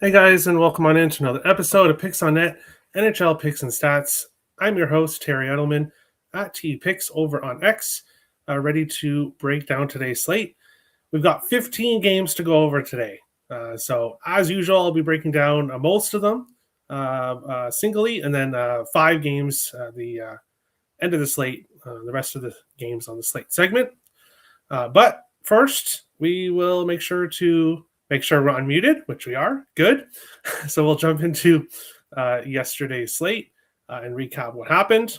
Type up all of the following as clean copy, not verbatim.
Hey guys, and welcome on into another episode of Picks on Net, NHL Picks and Stats. I'm your host, Terry Edelman, at T Picks over on X, ready to break down today's slate. We've got 15 games to go over today. So, as usual, I'll be breaking down most of them singly, and then 5 games, the end of the slate, the rest of the games on the slate segment. But first, we will make sure we're unmuted, which we are. Good. So we'll jump into yesterday's slate and recap what happened.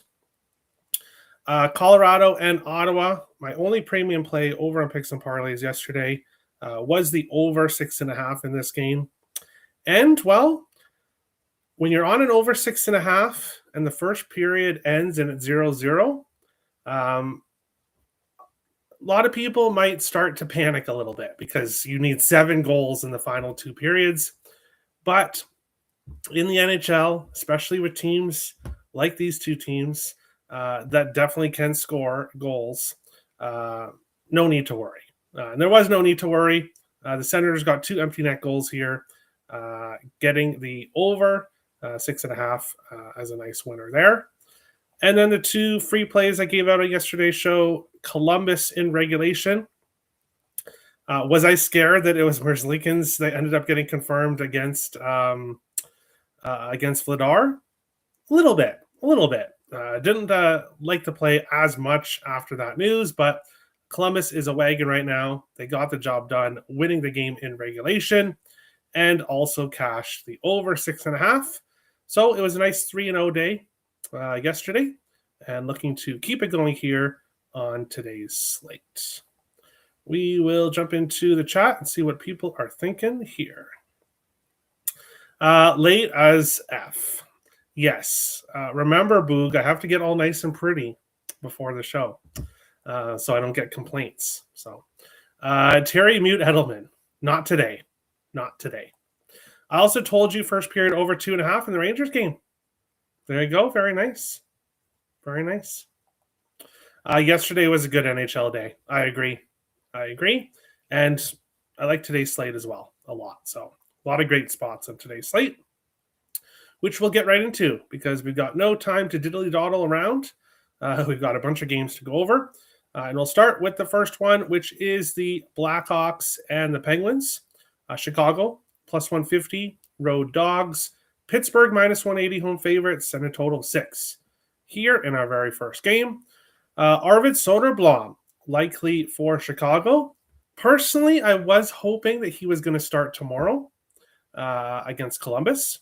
Colorado and Ottawa. My only premium play over on picks and parlays yesterday was the over 6.5 in this game. And well, when you're on an over 6.5 and the first period ends and it's 0-0, a lot of people might start to panic a little bit because you need 7 goals in the final 2 periods. But in the NHL, especially with teams like these two teams that definitely can score goals, no need to worry. And there was no need to worry. The Senators got 2 empty net goals here, getting the over 6.5 as a nice winner there. And then the 2 free plays I gave out on yesterday's show, Columbus in regulation. Was I scared that it was Merzlikins that ended up getting confirmed against Vladar? A little bit. Didn't like the play as much after that news, but Columbus is a wagon right now. They got the job done, winning the game in regulation, and also cashed the over 6.5. So it was a nice 3-0 day yesterday, and looking to keep it going here on today's slate. We will jump into the chat and see what people are thinking here. Late as F. Yes. Remember, Boog, I have to get all nice and pretty before the show so I don't get complaints. So, Terry Mute Edelman. Not today. I also told you first period over 2.5 in the Rangers game. There you go. Very nice. Yesterday was a good NHL day. I agree. And I like today's slate as well a lot. So a lot of great spots on today's slate, which we'll get right into because we've got no time to diddly-doddle around. We've got a bunch of games to go over. And we'll start with the first one, which is the Blackhawks and the Penguins. Chicago, plus 150, road dogs. Pittsburgh, minus 180, home favorites, and a total of 6. Here in our very first game, Arvid Soderblom, likely for Chicago. Personally, I was hoping that he was going to start tomorrow against Columbus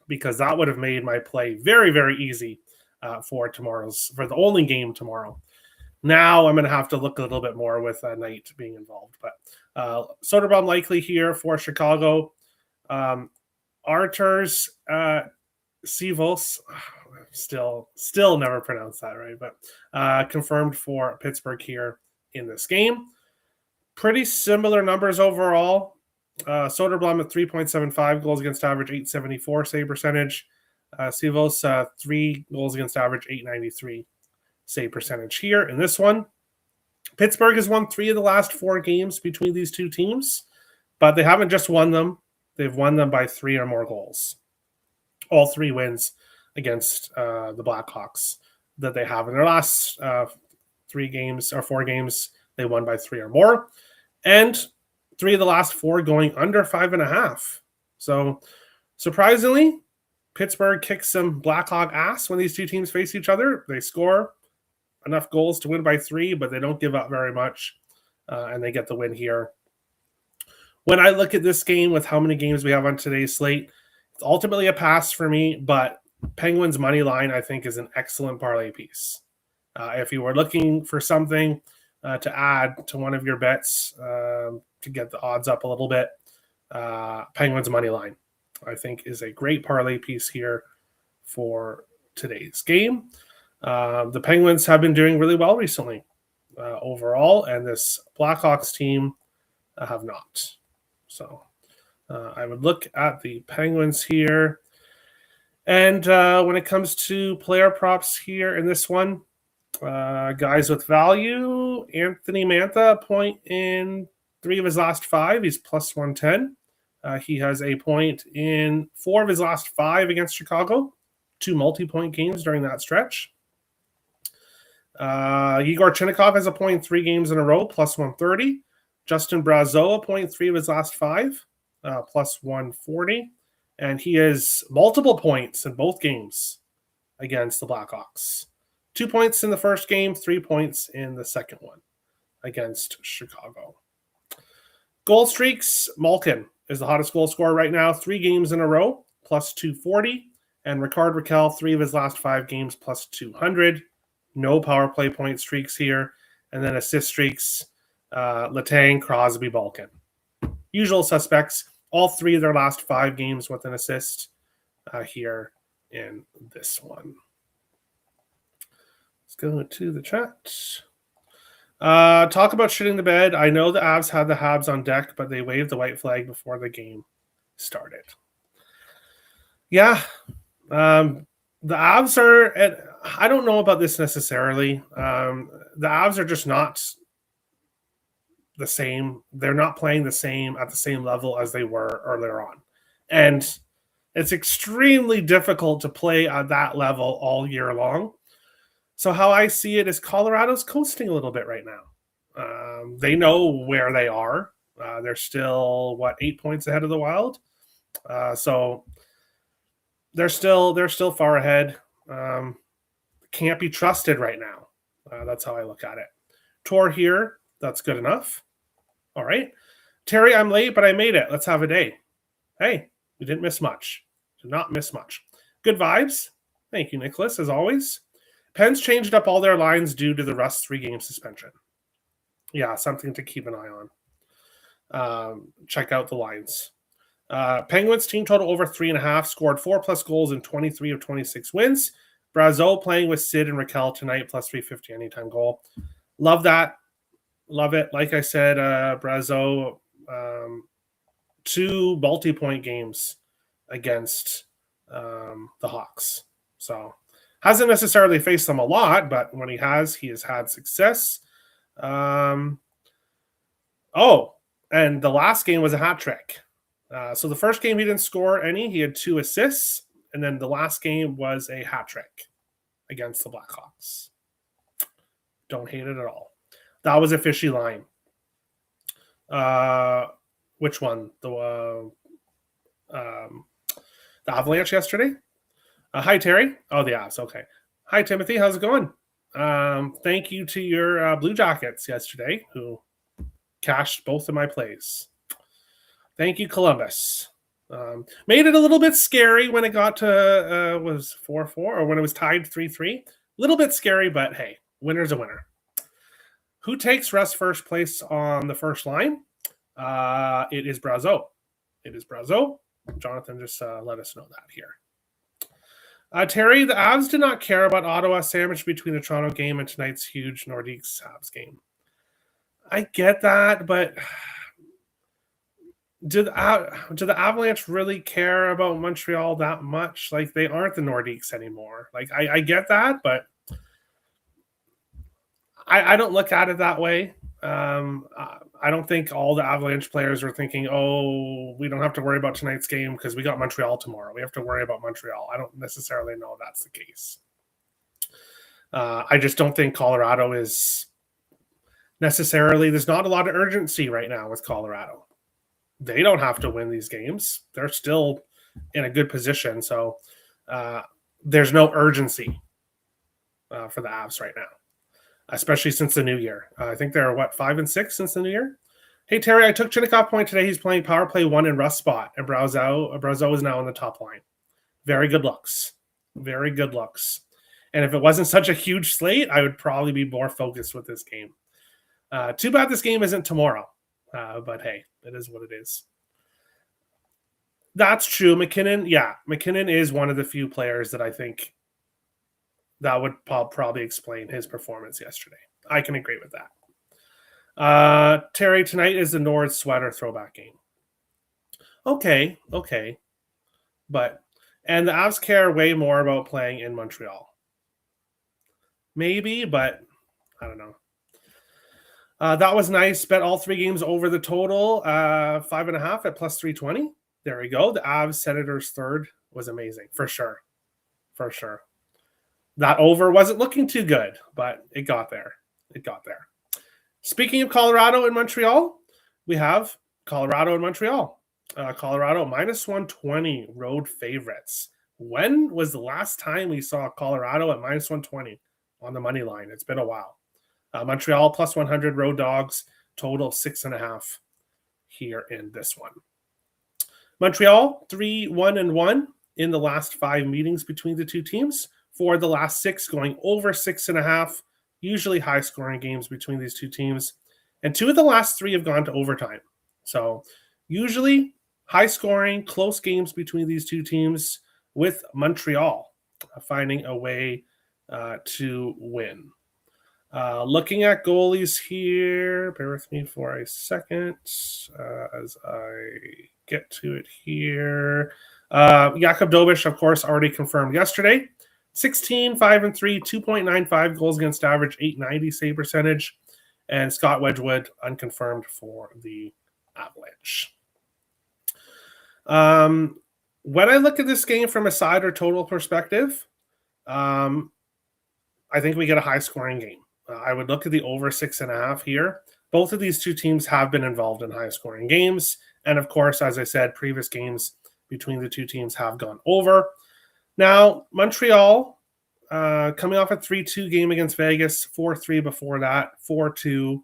because that would have made my play very, very easy for the only game tomorrow. Now I'm going to have to look a little bit more with Knight being involved. But Soderblom likely here for Chicago. Arturs Sivos, still never pronounced that right, but confirmed for Pittsburgh here in this game. Pretty similar numbers overall. Soderblom at 3.75 goals against average, 874 save percentage. Sivos 3 goals against average, 893 save percentage here in this one. Pittsburgh has won 3 of the last 4 games between these two teams, but they haven't just won them. They've won them by 3 or more goals. All 3 wins against the Blackhawks that they have in their last 4 games, they won by 3 or more. And 3 of the last 4 going under 5.5. So surprisingly, Pittsburgh kicks some Blackhawk ass when these two teams face each other. They score enough goals to win by 3, but they don't give up very much, and they get the win here. When I look at this game with how many games we have on today's slate, it's ultimately a pass for me, but Penguins money line, I think, is an excellent parlay piece. If you were looking for something to add to one of your bets to get the odds up a little bit, Penguins money line, I think, is a great parlay piece here for today's game. The Penguins have been doing really well recently overall, and this Blackhawks team have not. So I would look at the Penguins here. And when it comes to player props here in this one, guys with value, Anthony Mantha, point in 3 of his last 5. He's plus 110. He has a point in 4 of his last 5 against Chicago, 2 multi-point games during that stretch. Igor Chinnikov has a point 3 games in a row, plus 130. Justin Brazeau, a point 3 of his last 5, plus 140. And he has multiple points in both games against the Blackhawks. 2 points in the first game, 3 points in the second one against Chicago. Goal streaks, Malkin is the hottest goal scorer right now, 3 games in a row, plus 240. And Ricard Raquel, 3 of his last 5 games, plus 200. No power play point streaks here. And then assist streaks, Letang, Crosby, Balkan. Usual suspects, all 3 of their last 5 games with an assist here in this one. Let's go to the chat. Talk about shitting the bed. I know the Avs had the Habs on deck, but they waved the white flag before the game started. Yeah. The Avs are, I don't know about this necessarily. The Avs are just not the same. They're not playing the same at the same level as they were earlier on. And it's extremely difficult to play at that level all year long. So how I see it is Colorado's coasting a little bit right now. They know where they are. They're still, 8 points ahead of the Wild? So they're still far ahead. Can't be trusted right now. That's how I look at it. Tor here, that's good enough. All right. Terry, I'm late, but I made it. Let's have a day. Hey, you didn't miss much. Did not miss much. Good vibes. Thank you, Nicholas, as always. Penn's changed up all their lines due to the Rust 3-game suspension. Yeah, something to keep an eye on. Check out the lines. Penguins team total over 3.5, scored 4+ goals in 23 of 26 wins. Brazeau playing with Sid and Raquel tonight, plus 350 anytime goal. Love that. Love it. Like I said, Brazeau, 2 multi-point games against the Hawks. So hasn't necessarily faced them a lot, but when he has had success. And the last game was a hat trick. So the first game he didn't score any. He had 2 assists, and then the last game was a hat trick against the Blackhawks. Don't hate it at all. That was a fishy line. Which one? The Avalanche yesterday? Hi, Terry. Oh, the Avs. Okay. Hi, Timothy. How's it going? Thank you to your Blue Jackets yesterday who cashed both of my plays. Thank you, Columbus. Made it a little bit scary when it got to was 4-4 or when it was tied 3-3. A little bit scary, but hey, winner's a winner. Who takes Russ first place on the first line? It is Brazeau. It is Brazeau. Jonathan just let us know that here. Terry, the Avs did not care about Ottawa sandwiched between the Toronto game and tonight's huge Nordiques Habs game. I get that, but do the Avalanche really care about Montreal that much? Like, they aren't the Nordiques anymore. Like, I get that, but I don't look at it that way. I don't think all the Avalanche players are thinking, oh, we don't have to worry about tonight's game because we got Montreal tomorrow. We have to worry about Montreal. I don't necessarily know that's the case. I just don't think Colorado is necessarily – there's not a lot of urgency right now with Colorado. They don't have to win these games. They're still in a good position. So there's no urgency for the Avs right now, especially since the new year. I think they're, 5-6 since the new year? Hey, Terry, I took Chinnikov point today. He's playing power play 1 in Rust spot, and Brazeau is now on the top line. Very good looks. Very good looks. And if it wasn't such a huge slate, I would probably be more focused with this game. Too bad this game isn't tomorrow. But hey, it is what it is. That's true. McKinnon is one of the few players that I think that would probably explain his performance yesterday. I can agree with that. Terry, tonight is the Nord sweater throwback game. Okay. And the Avs care way more about playing in Montreal. Maybe, but I don't know. That was nice. Bet all 3 games over the total, 5.5 at plus 320. There we go. The Avs Senators third was amazing for sure. For sure. That over wasn't looking too good, but it got there. It got there. Speaking of Colorado and Montreal, we have Colorado and Montreal. Colorado minus 120 road favorites. When was the last time we saw Colorado at minus 120 on the money line? It's been a while. Montreal plus 100 road dogs, total 6.5 here in this one. Montreal 3-1-1 in the last 5 meetings between the two teams. For the last 6, going over 6.5. Usually high scoring games between these two teams. And 2 of the last 3 have gone to overtime. So usually high scoring, close games between these two teams, with Montreal finding a way to win. Looking at goalies here, bear with me for a second as I get to it here. Jakub Dobeš, of course, already confirmed yesterday. 16, 5-3, 2.95 goals against average, 890 save percentage. And Scott Wedgwood, unconfirmed for the Avalanche. When I look at this game from a side or total perspective, I think we get a high-scoring game. I would look at the over 6.5 here. Both of these two teams have been involved in high-scoring games. And, of course, as I said, previous games between the two teams have gone over. Now, Montreal, coming off a 3-2 game against Vegas, 4-3 before that, 4-2,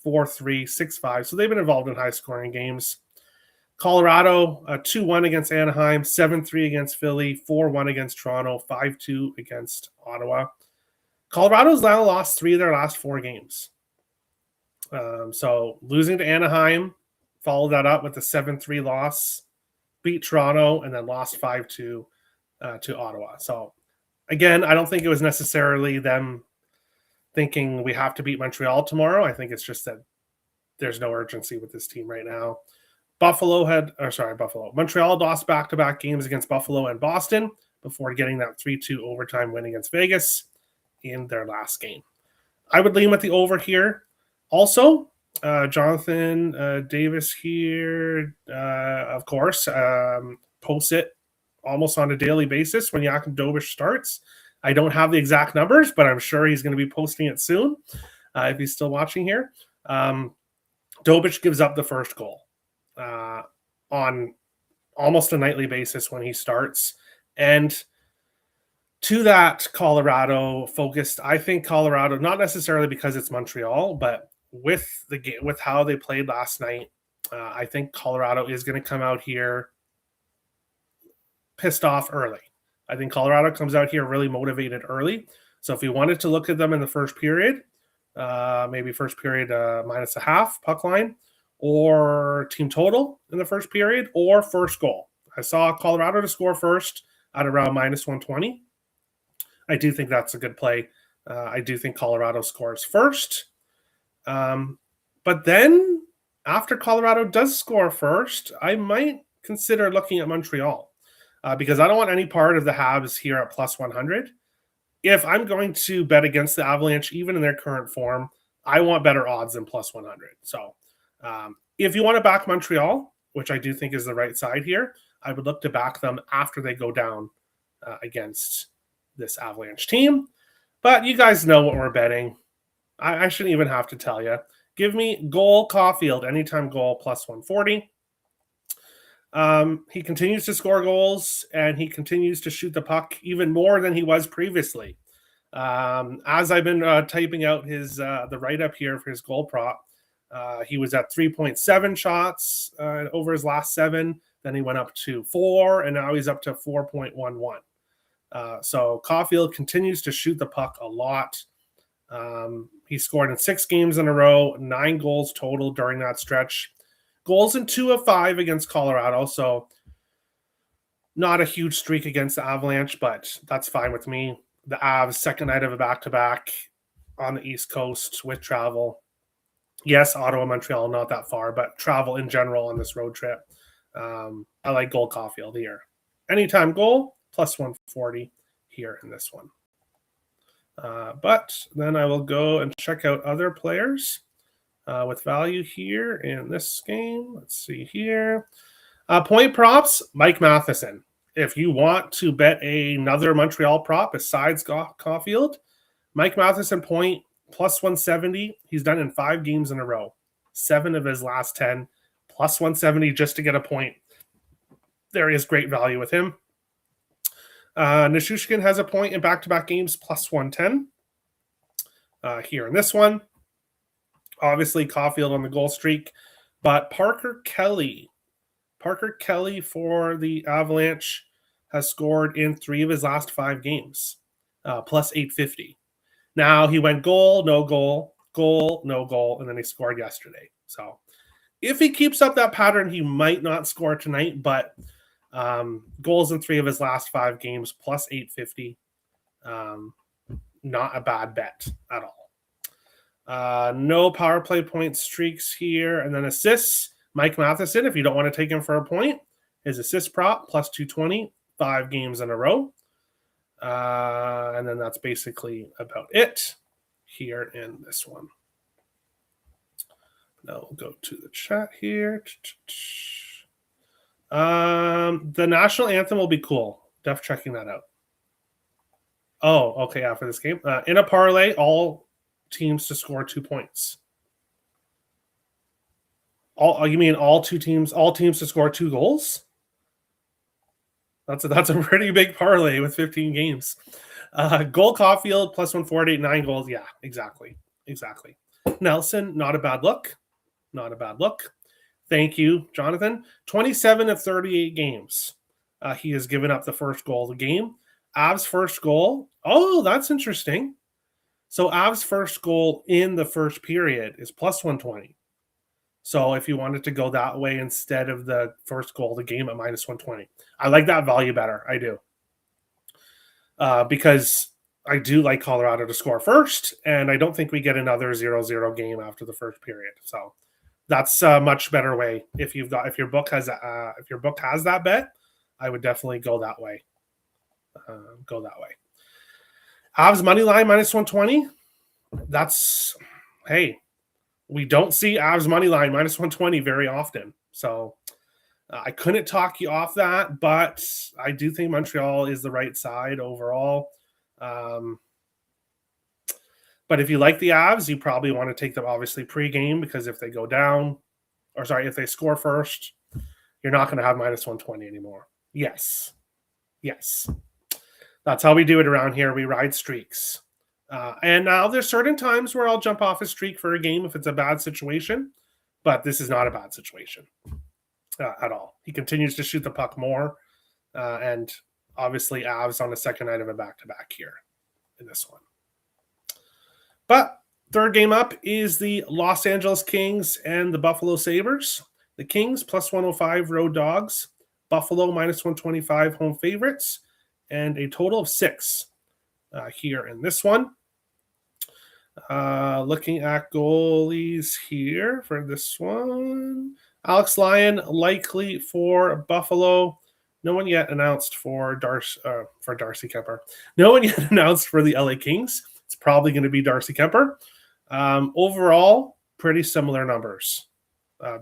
4-3, 6-5. So they've been involved in high-scoring games. Colorado, 2-1 against Anaheim, 7-3 against Philly, 4-1 against Toronto, 5-2 against Ottawa. Colorado's now lost 3 of their last 4 games. So losing to Anaheim, followed that up with a 7-3 loss, beat Toronto, and then lost 5-2 to Ottawa. So again, I don't think it was necessarily them thinking we have to beat Montreal tomorrow. I think it's just that there's no urgency with this team right now. Montreal lost back-to-back games against Buffalo and Boston before getting that 3-2 overtime win against Vegas in their last game. I would lean with the over here. Also, Jonathan Davis here, of course, posts it almost on a daily basis when Jakub Dobeš starts. I don't have the exact numbers, but I'm sure he's going to be posting it soon if he's still watching here. Dobeš gives up the first goal on almost a nightly basis when he starts. And to that, Colorado focused. I think Colorado, not necessarily because it's Montreal, but with the game, with how they played last night, I think Colorado is going to come out here pissed off early. I think Colorado comes out here really motivated early. So if we wanted to look at them in the first period, maybe first period minus a half puck line, or team total in the first period, or first goal. I saw Colorado to score first at around minus 120. I do think that's a good play. I do think Colorado scores first. But then after Colorado does score first, I might consider looking at Montreal because I don't want any part of the Habs here at plus 100. If I'm going to bet against the Avalanche, even in their current form, I want better odds than plus 100. So if you want to back Montreal, which I do think is the right side here, I would look to back them after they go down against this Avalanche team. But you guys know what we're betting. I shouldn't even have to tell you. Give me goal Caulfield, anytime goal, plus 140. He continues to score goals, and he continues to shoot the puck even more than he was previously. As I've been typing out his the write-up here for his goal prop, he was at 3.7 shots over his last 7. Then he went up to 4, and now he's up to 4.11. So Caulfield continues to shoot the puck a lot. He scored in 6 games in a row, 9 goals total during that stretch. Goals in 2 of 5 against Colorado, so not a huge streak against the Avalanche, but that's fine with me. The Avs, second night of a back-to-back on the East Coast with travel. Yes, Ottawa, Montreal, not that far, but travel in general on this road trip. I like goal Caulfield here. Anytime goal, plus 140 here in this one. But then I will go and check out other players with value here in this game. Let's see here. Point props, Mike Matheson. If you want to bet another Montreal prop besides Caulfield, Mike Matheson point plus 170. He's done in 5 games in a row. 7 of his last 10, plus 170 just to get a point. There is great value with him. Nishushkin has a point in back-to-back games, plus 110. Here in this one, obviously Caulfield on the goal streak, but Parker Kelly for the Avalanche has scored in 3 of his last 5 games, plus 850. Now he went goal, no goal, no goal, and then he scored yesterday. So if he keeps up that pattern, he might not score tonight, but goals in 3 of his last 5 games, plus 850. Not a bad bet at all. No power play point streaks here. And then assists, Mike Matheson, if you don't want to take him for a point, his assist prop, plus 220, 5 games in a row. And then that's basically about it here in this one. Now we'll go to the chat here. The national anthem will be cool. Def checking that out. Oh, okay, after this game. In a parlay, all teams to score 2 points. You mean all teams to score 2 goals? That's a pretty big parlay with 15 games. Goal Caulfield plus 148, 9 goals. Yeah, exactly. Nelson, not a bad look. Thank you, Jonathan. 27 of 38 games. He has given up the first goal of the game. Av's first goal. Oh, that's interesting. So Av's first goal in the first period is plus 120. So if you wanted to go that way instead of the first goal of the game at minus 120, I like that value better. I do. Because I do like Colorado to score first, and I don't think we get another 0-0 game after the first period. So that's a much better way. If your book has that bet, I would definitely go that way. Avs money line minus 120. That's, hey, we don't see Avs money line minus 120 very often. So I couldn't talk you off that, but I do think Montreal is the right side overall. But if you like the Avs, you probably want to take them obviously pre-game, because if they go down, if they score first, you're not going to have minus 120 anymore. Yes. That's how we do it around here. We ride streaks. And now there's certain times where I'll jump off a streak for a game if it's a bad situation, but this is not a bad situation at all. He continues to shoot the puck more, and obviously Avs on the second night of a back-to-back here in this one. But third game up is the Los Angeles Kings and the Buffalo Sabres. The Kings plus 105 road dogs, Buffalo minus 125 home favorites, and a total of 6 here in this one. Looking at goalies here for this one. Alex Lyon likely for Buffalo. No one yet announced for Darcy Kemper. No one yet announced for the LA Kings. It's probably going to be Darcy Kemper. Overall, pretty similar numbers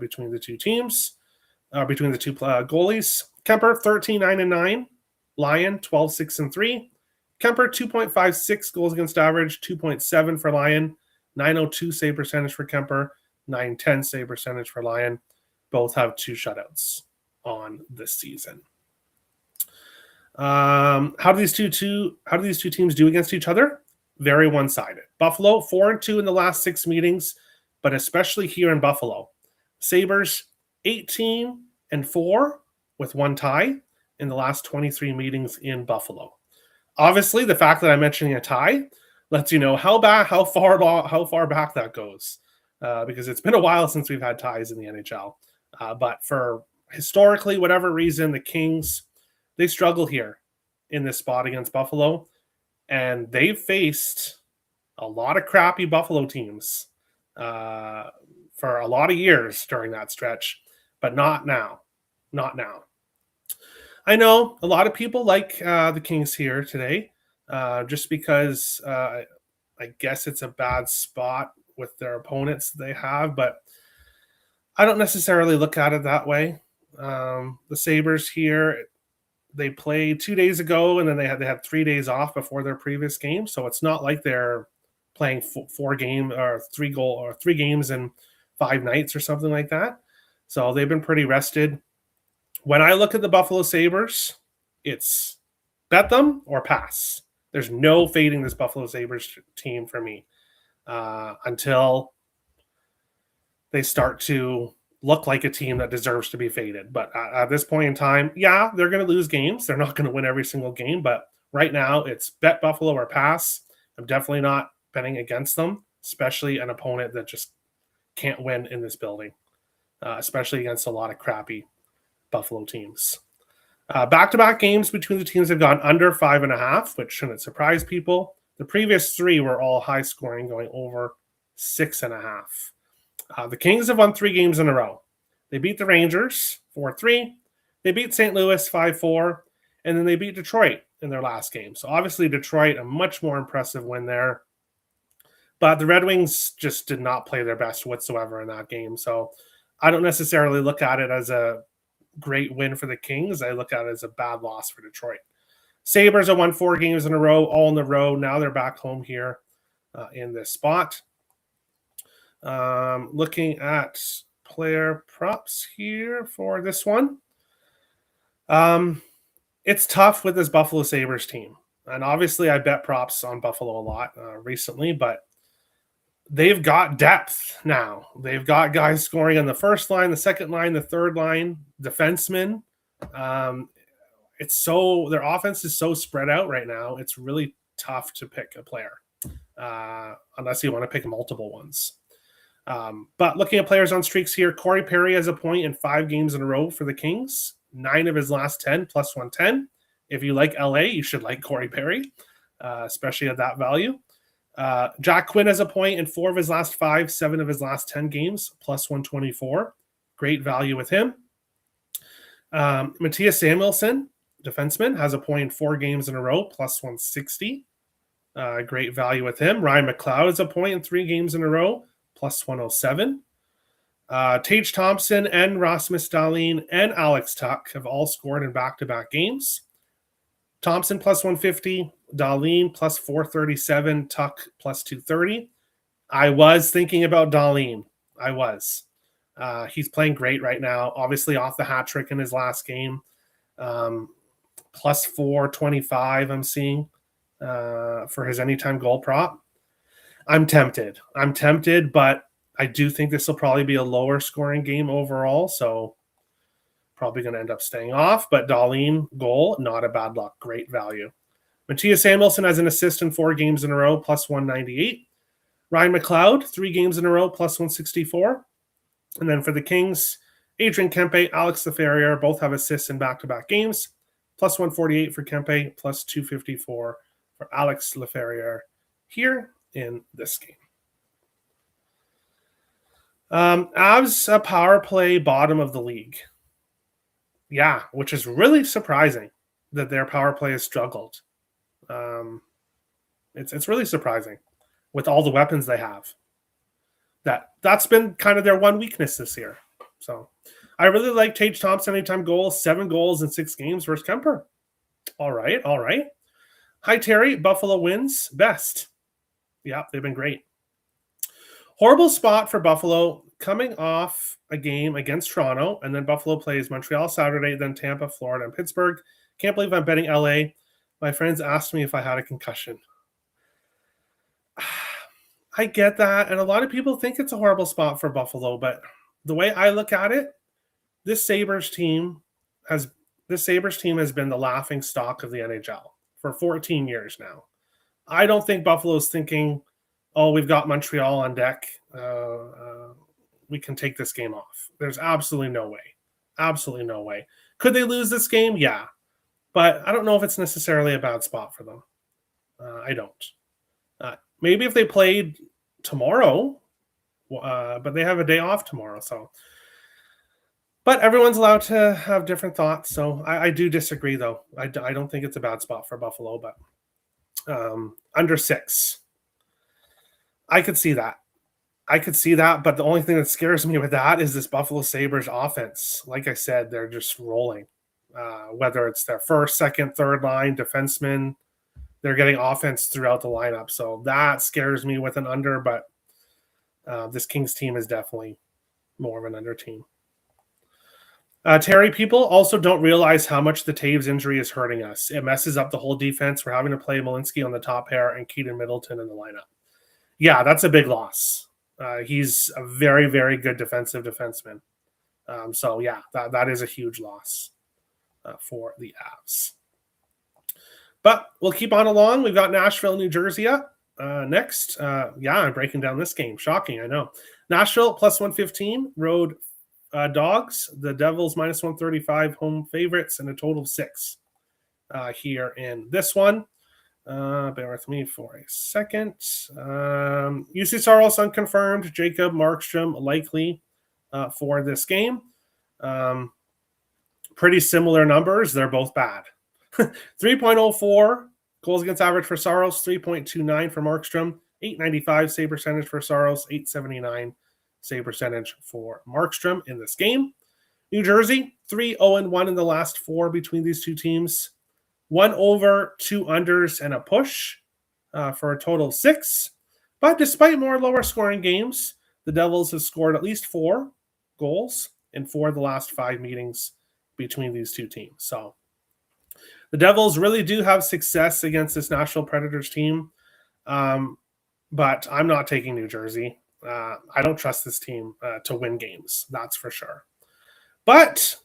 between the two teams, between the two goalies. Kemper 13-9-9, Lyon 12-6-3. Kemper 2.56 goals against average, 2.7 for Lyon, 902 save percentage for Kemper, 910 save percentage for Lyon. Both have 2 shutouts on this season. How do these two teams do against each other? Very one-sided. Buffalo 4-2 in the last 6 meetings, but especially here in Buffalo. Sabres 18-4 with 1 tie in the last 23 meetings in Buffalo. Obviously, the fact that I'm mentioning a tie lets you know how far back that goes, because it's been a while since we've had ties in the NHL. But for historically, whatever reason, the Kings, they struggle here in this spot against Buffalo, and they've faced a lot of crappy Buffalo teams for a lot of years during that stretch, but not now. I know a lot of people like the Kings here today, just because I guess it's a bad spot with their opponents they have, but I don't necessarily look at it that way. The Sabres here, they played 2 days ago, and then they had 3 days off before their previous game. So it's not like they're playing 4 game or 3 games in 5 nights or something like that. So they've been pretty rested. When I look at the Buffalo Sabres, it's bet them or pass. There's no fading this Buffalo Sabres team for me until they start to look like a team that deserves to be faded. But at this point in time, yeah, they're going to lose games. They're not going to win every single game. But right now, it's bet Buffalo or pass. I'm definitely not betting against them, especially an opponent that just can't win in this building, especially against a lot of crappy Buffalo teams. Back-to-back games between the teams have gone under 5.5, which shouldn't surprise people. The previous 3 were all high scoring, going over 6.5. The Kings have won 3 games in a row. They beat the Rangers 4-3. They beat St. Louis 5-4. And then they beat Detroit in their last game. So obviously Detroit, a much more impressive win there. But the Red Wings just did not play their best whatsoever in that game. So I don't necessarily look at it as a great win for the Kings. I look at it as a bad loss for Detroit. Sabres have won 4 games in a row, all in the row. Now they're back home here in this spot. Looking at player props here for this one. It's tough with this Buffalo Sabres team. And obviously I bet props on Buffalo a lot recently, but they've got depth now. They've got guys scoring on the first line, the second line, the third line, defensemen. Their offense is so spread out right now. It's really tough to pick a player unless you want to pick multiple ones. But looking at players on streaks here, Corey Perry has a point in 5 games in a row for the Kings. 9 of his last 10, plus 110. If you like LA, you should like Corey Perry, especially at that value. Jack Quinn has a point in 4 of his last 5, 7 of his last 10 games, plus 124. Great value with him. Matthias Samuelsson, defenseman, has a point in 4 games in a row, plus 160. Great value with him. Ryan McLeod has a point in 3 games in a row, plus 107. Tage Thompson and Rasmus Dahlin and Alex Tuch have all scored in back-to-back games. Thompson plus 150, Dahlin plus 437, Tuch plus 230. I was thinking about Dahlin. I was. He's playing great right now. Obviously off the hat trick in his last game. Plus 425 I'm seeing for his anytime goal prop. I'm tempted, but I do think this will probably be a lower scoring game overall, so probably going to end up staying off. But Dahlin goal, not a bad luck. Great value. Matthias Samuelsson has an assist in 4 games in a row, plus 198. Ryan McLeod, 3 games in a row, plus 164. And then for the Kings, Adrian Kempe, Alex Laferriere both have assists in back-to-back games, plus 148 for Kempe, plus 254 for Alex Laferriere here in this game. Avs, a power play bottom of the league. Yeah, which is really surprising that their power play has struggled. It's really surprising with all the weapons they have. That's been kind of their one weakness this year. So I really like Tage Thompson anytime goal, 7 goals in 6 games versus Kemper. All right. Hi, Terry. Buffalo wins. Best. Yeah, they've been great. Horrible spot for Buffalo coming off a game against Toronto, and then Buffalo plays Montreal Saturday, then Tampa, Florida, and Pittsburgh. Can't believe I'm betting LA. My friends asked me if I had a concussion. I get that, and a lot of people think it's a horrible spot for Buffalo, but the way I look at it, this Sabres team has been the laughing stock of the NHL for 14 years now. I don't think Buffalo's thinking, oh, we've got Montreal on deck. We can take this game off. There's absolutely no way. Absolutely no way. Could they lose this game? Yeah. But I don't know if it's necessarily a bad spot for them. I don't. Maybe if they played tomorrow, but they have a day off tomorrow. But everyone's allowed to have different thoughts. So I do disagree, though. I don't think it's a bad spot for Buffalo, but under 6. I could see that. I could see that, but the only thing that scares me with that is this Buffalo Sabres offense. Like I said, they're just rolling. Whether it's their first, second, third line defensemen, they're getting offense throughout the lineup. So that scares me with an under, but this Kings team is definitely more of an under team. Terry, people also don't realize how much the Taves injury is hurting us. It messes up the whole defense. We're having to play Malinsky on the top pair and Keaton Middleton in the lineup. Yeah, that's a big loss. He's a very, very good defenseman. So, yeah, that is a huge loss for the Avs. But we'll keep on along. We've got Nashville, New Jersey up next. I'm breaking down this game. Shocking, I know. Nashville plus 115, road Dogs. The Devils minus 135, home favorites, and a total of 6 here in this one. Bear with me for a second. UC Saros unconfirmed. Jacob Markstrom likely for this game. Pretty similar numbers. They're both bad. 3.04 goals against average for Saros, 3.29 for Markstrom, 895 save percentage for Saros, 879 save percentage for Markstrom in this game. New Jersey, 3-0-1 in the last 4 between these two teams. 1 over, 2 unders, and a push for a total of 6. But despite more lower scoring games, the Devils have scored at least 4 goals in 4 of the last 5 meetings between these two teams. So the Devils really do have success against this Nashville Predators team, but I'm not taking New Jersey. I don't trust this team to win games, that's for sure. But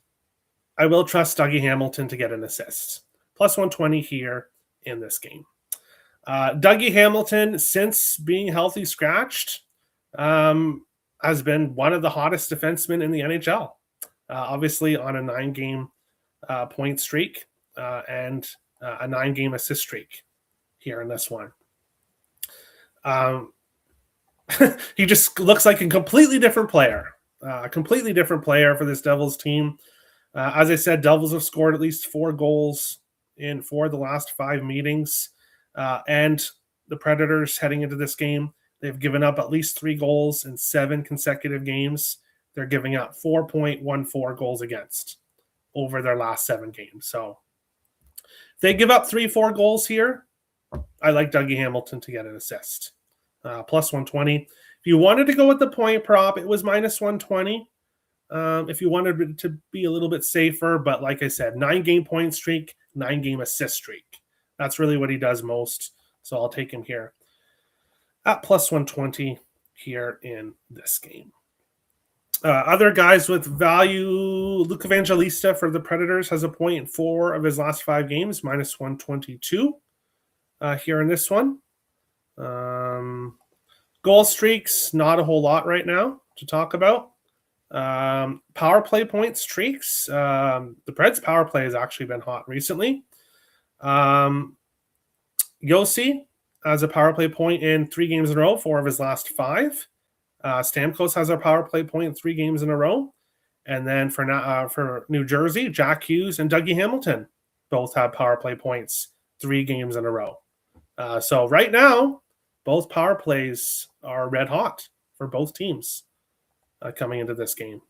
I will trust Dougie Hamilton to get an assist. Plus 120 here in this game. Dougie Hamilton, since being healthy scratched, has been one of the hottest defensemen in the NHL. Obviously on a 9-game point streak and a 9-game assist streak here in this one. He just looks like a completely different player. For this Devils team. As I said, Devils have scored at least 4 goals in 4 of the last 5 meetings. And the Predators heading into this game, they've given up at least 3 goals in 7 consecutive games. They're giving up 4.14 goals against over their last 7 games. So if they give up 3-4 goals here, I like Dougie Hamilton to get an assist. Plus 120. If you wanted to go with the point prop, it was minus 120. If you wanted to be a little bit safer, but like I said, 9-game point streak, 9-game assist streak. That's really what he does most. So I'll take him here at plus 120 here in this game. Other guys with value, Luke Evangelista for the Predators has a point in 4 of his last 5 games, minus 122 here in this one. Goal streaks, not a whole lot right now to talk about. Power play point streaks. The Preds power play has actually been hot recently. Yossi has a power play point in 3 games in a row, 4 of his last 5. Stamkos has a power play point in 3 games in a row. And then for New Jersey, Jack Hughes and Dougie Hamilton both have power play points 3 games in a row. So right now, both power plays are red hot for both teams coming into this game.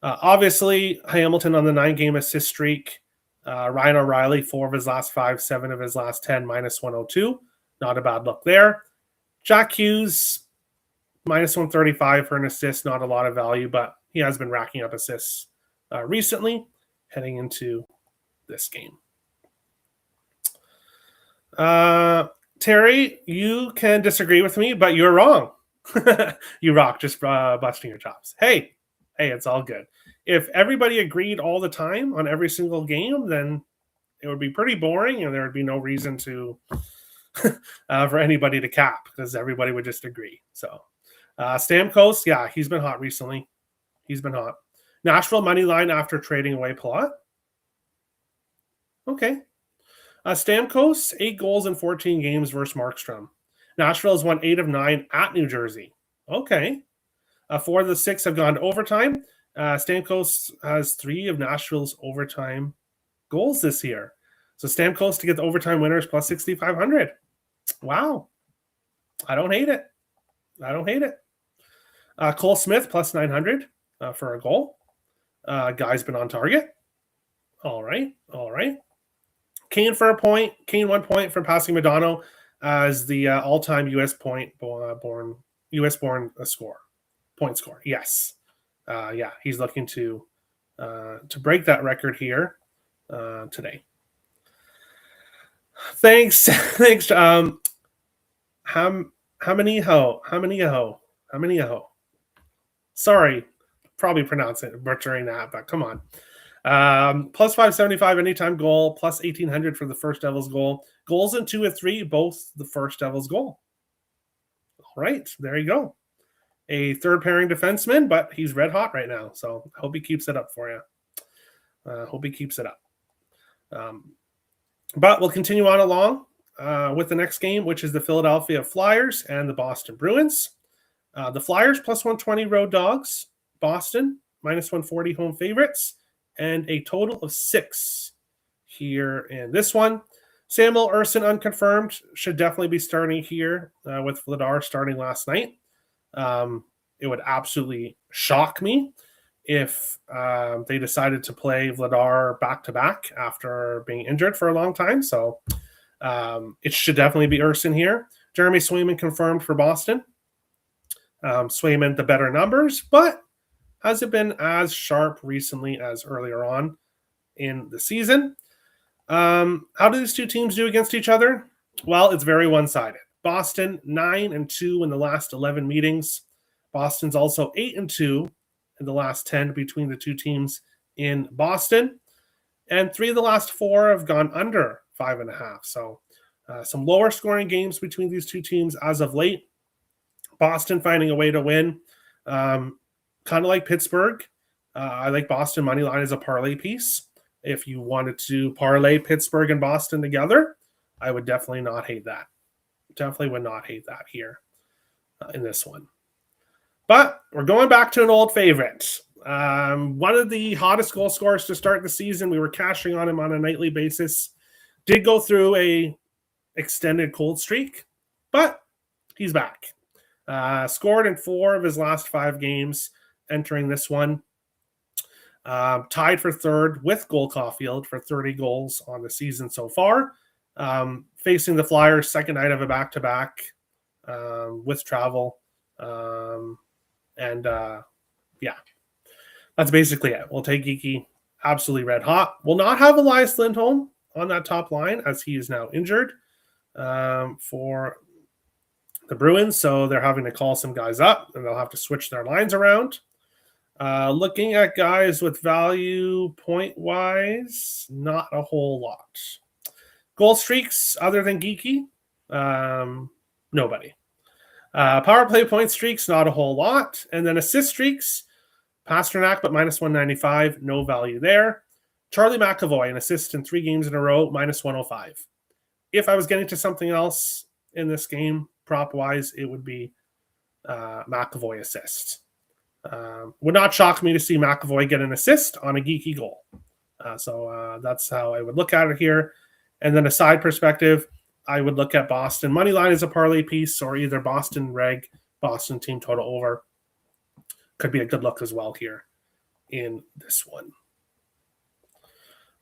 Obviously, Hamilton on the 9-game assist streak. Ryan O'Reilly, 4 of his last 5, 7 of his last 10, minus 102. Not a bad look there. Jack Hughes, minus 135 for an assist. Not a lot of value, but he has been racking up assists recently heading into this game. Terry, you can disagree with me, but you're wrong. You rock, just busting your chops. Hey, it's all good. If everybody agreed all the time on every single game, then it would be pretty boring and there would be no reason to for anybody to cap because everybody would just agree. So Stamkos, yeah, he's been hot recently. He's been hot. Nashville money line after trading away Palat. Okay. Stamkos, 8 goals in 14 games versus Markstrom. Nashville has won 8 of 9 at New Jersey. Okay. 4 of the 6 have gone to overtime. Stamkos has 3 of Nashville's overtime goals this year. So Stamkos to get the overtime winners plus 6,500. Wow. I don't hate it. Cole Smith plus 900 for a goal. Guy's been on target. All right. Kane for a point. Kane 1 point for passing Madonna as the all-time U.S. point born score point score. Yes, he's looking to break that record here today. Thanks. How many ho? Sorry, probably butchering that, but come on. Plus 575 anytime goal, plus 1800 for the First Devils goal. Goals in 2 of 3, both the First Devils goal. All right, there you go. A third pairing defenseman, but he's red hot right now, so I hope he keeps it up for you. But we'll continue on along with the next game, which is the Philadelphia Flyers and the Boston Bruins. The Flyers plus 120 road dogs. Boston minus 140 home favorites. And a total of 6 here in this one. Samuel Ersson unconfirmed. Should definitely be starting here with Vladar starting last night. It would absolutely shock me if they decided to play Vladar back-to-back after being injured for a long time. So it should definitely be Ersson here. Jeremy Swayman confirmed for Boston. Swayman, the better numbers, but hasn't been as sharp recently as earlier on in the season. How do these two teams do against each other? Well, it's very one-sided. Boston 9-2 in the last 11 meetings. Boston's also 8-2 in the last 10 between the two teams in Boston. And 3 of the last 4 have gone under 5.5. So some lower scoring games between these two teams as of late. Boston finding a way to win. Kind of like Pittsburgh. I like Boston money line as a parlay piece. If you wanted to parlay Pittsburgh and Boston together, I would definitely not hate that. Definitely would not hate that here in this one. But we're going back to an old favorite. One of the hottest goal scorers to start the season. We were cashing on him on a nightly basis. Did go through a extended cold streak, but he's back. Scored in 4 of his last 5 games entering this one. Tied for third with Cole Caulfield for 30 goals on the season so far. Facing the Flyers, second night of a back-to-back with travel. That's basically it. We'll take Geeky absolutely red hot. We'll not have Elias Lindholm on that top line as he is now injured for the Bruins, so they're having to call some guys up and they'll have to switch their lines around. Looking at guys with value point-wise, not a whole lot. Goal streaks other than Geeky, nobody. Power play point streaks, not a whole lot. And then assist streaks, Pasternak, but minus 195, no value there. Charlie McAvoy, an assist in 3 games in a row, minus 105. If I was getting to something else in this game, prop-wise, it would be McAvoy assist. Would not shock me to see McAvoy get an assist on a Geeky goal. So that's how I would look at it here. And then a side perspective, I would look at Boston money line as a parlay piece, or either Boston reg, Boston team total over. Could be a good look as well here in this one.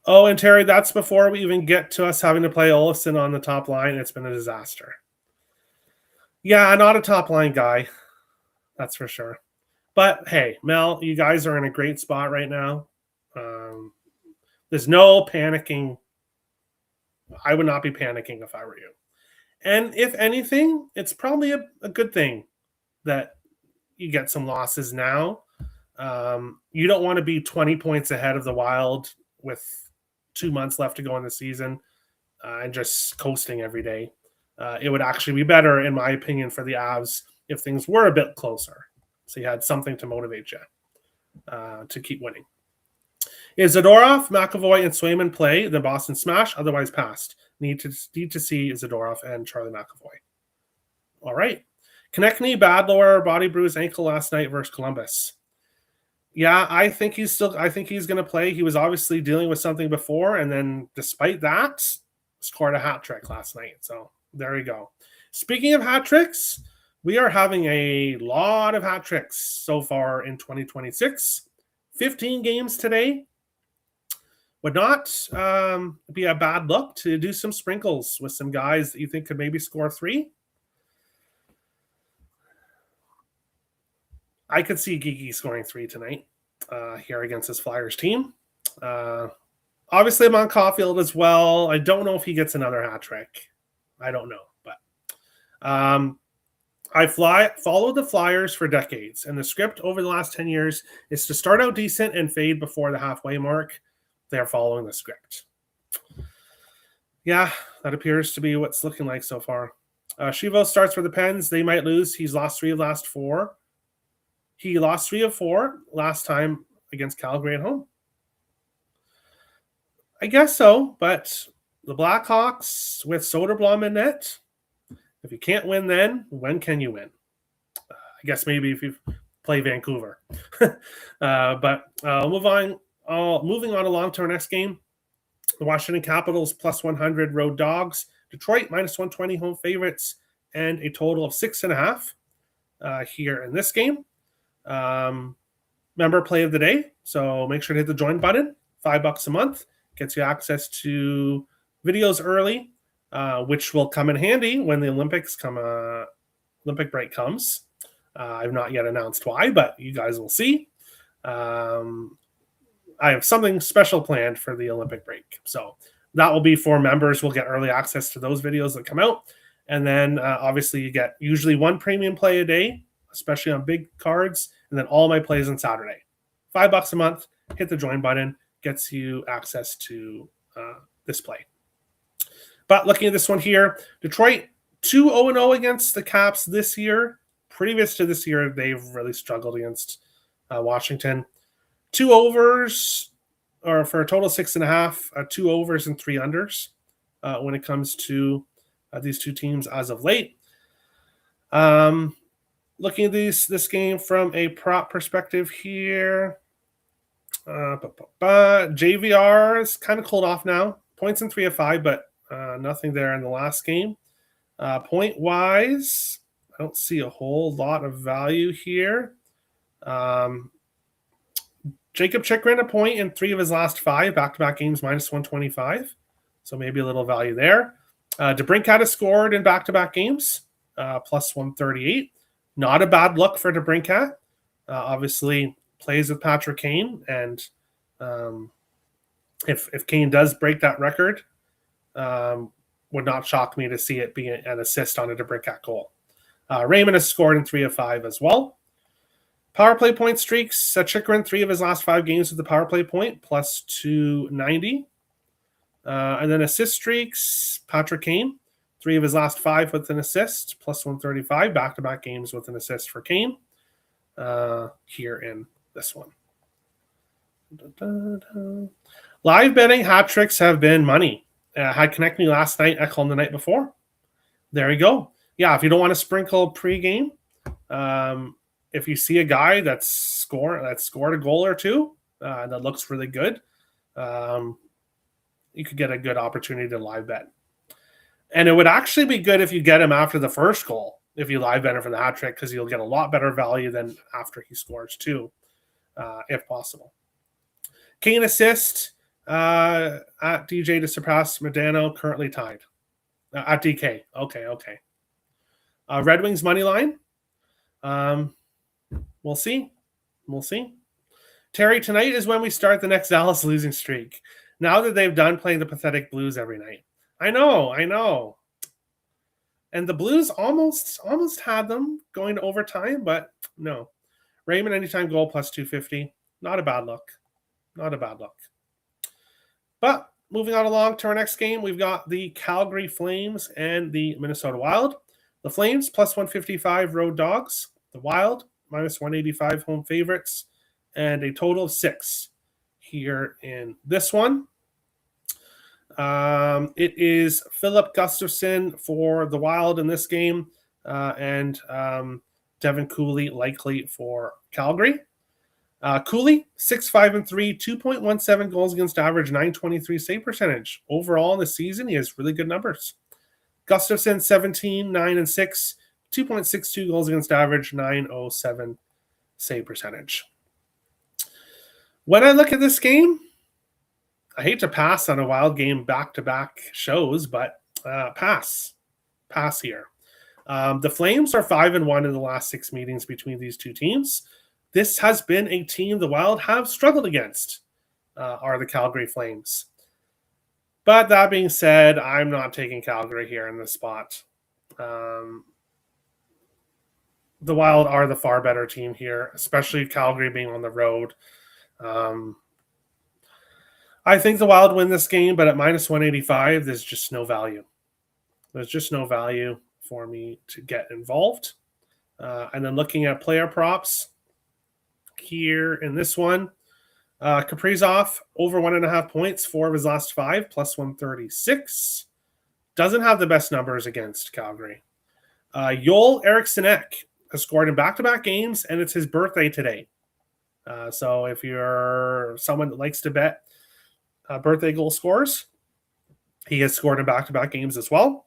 Oh, and Terry, that's before we even get to us having to play Olofsson on the top line. It's been a disaster. Yeah, not a top line guy. That's for sure. But hey, Mel, you guys are in a great spot right now. There's no panicking. I would not be panicking if I were you. And if anything, it's probably a good thing that you get some losses now. You don't want to be 20 points ahead of the Wild with 2 months left to go in the season and just coasting every day. It would actually be better, in my opinion, for the Avs if things were a bit closer. So you had something to motivate you to keep winning. Is Zadorov, McAvoy, and Swayman play the Boston Smash? Otherwise passed. Need to see Zadorov and Charlie McAvoy. All right. Konechny, bad lower body bruise ankle last night versus Columbus. Yeah, I think he's going to play. He was obviously dealing with something before, and then despite that, scored a hat trick last night. So there we go. Speaking of hat tricks, We are having a lot of hat tricks so far in 2026. 15 games today. Would not be a bad look to do some sprinkles with some guys that you think could maybe score 3. I could see Geeky scoring 3 tonight here against his Flyers team. Obviously, I'm on Caulfield as well. I don't know if he gets another hat trick. I don't know, but I followed the Flyers for decades, and the script over the last 10 years is to start out decent and fade before the halfway mark. They're following the script. Yeah, that appears to be what's looking like so far. Shivo starts for the Pens. They might lose. He's lost 3 of the last 4. He lost 3 of 4 last time against Calgary at home. I guess so, but the Blackhawks with Soderblom in net, if you can't win then, when can you win? I guess maybe if you play Vancouver. But moving on along to our next game. The Washington Capitals plus 100 road dogs. Detroit minus 120 home favorites, and a total of 6.5 here in this game. Member play of the day. So make sure to hit the join button. $5 a month gets you access to videos early, which will come in handy when the Olympic break comes. I've not yet announced why, but you guys will see. I have something special planned for the Olympic break. So that will be for members. We'll get early access to those videos that come out. And then obviously you get usually 1 premium play a day, especially on big cards, and then all my plays on Saturday. $5 a month, hit the join button, gets you access to this play. But looking at this one here, Detroit 2-0-0 against the Caps this year. Previous to this year, they've really struggled against Washington. 2 overs, or for a total of 6.5, 2 overs and 3 unders when it comes to these two teams as of late. Looking at this game from a prop perspective here, JVR is kind of cooled off now. Points in 3 of 5, but nothing there in the last game. Point-wise, I don't see a whole lot of value here. Jacob Chychrun a point in 3 of his last 5 back-to-back games, minus 125. So maybe a little value there. DeBrincat has scored in back-to-back games, plus 138. Not a bad look for DeBrincat. Obviously plays with Patrick Kane, and if Kane does break that record, would not shock me to see it be an assist on a DeBrincat goal. Raymond has scored in 3 of 5 as well. Power play point streaks. Chychrun 3 of his last 5 games with the power play point, plus 290. And then assist streaks. Patrick Kane, 3 of his last 5 with an assist, plus 135. Back-to-back games with an assist for Kane. Here in this one. Live betting hat tricks have been money. Had Connect Me last night, Ekholm the night before. There you go. Yeah, if you don't want to sprinkle pregame, if you see a guy that scored a goal or 2 that looks really good, you could get a good opportunity to live bet. And it would actually be good if you get him after the first goal, if you live bet him for the hat trick, because you'll get a lot better value than after he scores 2, if possible. Kane assist at DJ to surpass Modano, currently tied. At DK. Okay. Red Wings money line. We'll see. Terry, tonight is when we start the next Dallas losing streak. Now that they've done playing the pathetic Blues every night. I know. And the Blues almost had them going to overtime, but no. Raymond anytime goal plus 250. Not a bad look. But moving on along to our next game, we've got the Calgary Flames and the Minnesota Wild. The Flames plus 155 road dogs. The Wild minus 185 home favorites, and a total of 6 here in this one. It is Philip Gustafsson for the Wild in this game, and Devin Cooley likely for Calgary. Cooley, 6-5-3, 2.17 goals against average, 923 save percentage. Overall in the season, he has really good numbers. Gustafsson, 17-9-6, 2.62 goals against average, 907 save percentage. When I look at this game, I hate to pass on a Wild game back-to-back shows, but pass here. The Flames are 5-1 in the last 6 meetings between these two teams. This has been a team the Wild have struggled against, are the Calgary Flames. But that being said, I'm not taking Calgary here in this spot. The Wild are the far better team here, especially Calgary being on the road. I think the Wild win this game, but at minus 185, there's just no value. There's just no value for me to get involved. And then looking at player props here in this one, Kaprizov over 1.5 points, 4 of his last 5, plus 136. Doesn't have the best numbers against Calgary. Joel Erikssonek has scored in back-to-back games, and it's his birthday today. So if you're someone that likes to bet birthday goal scores, he has scored in back-to-back games as well.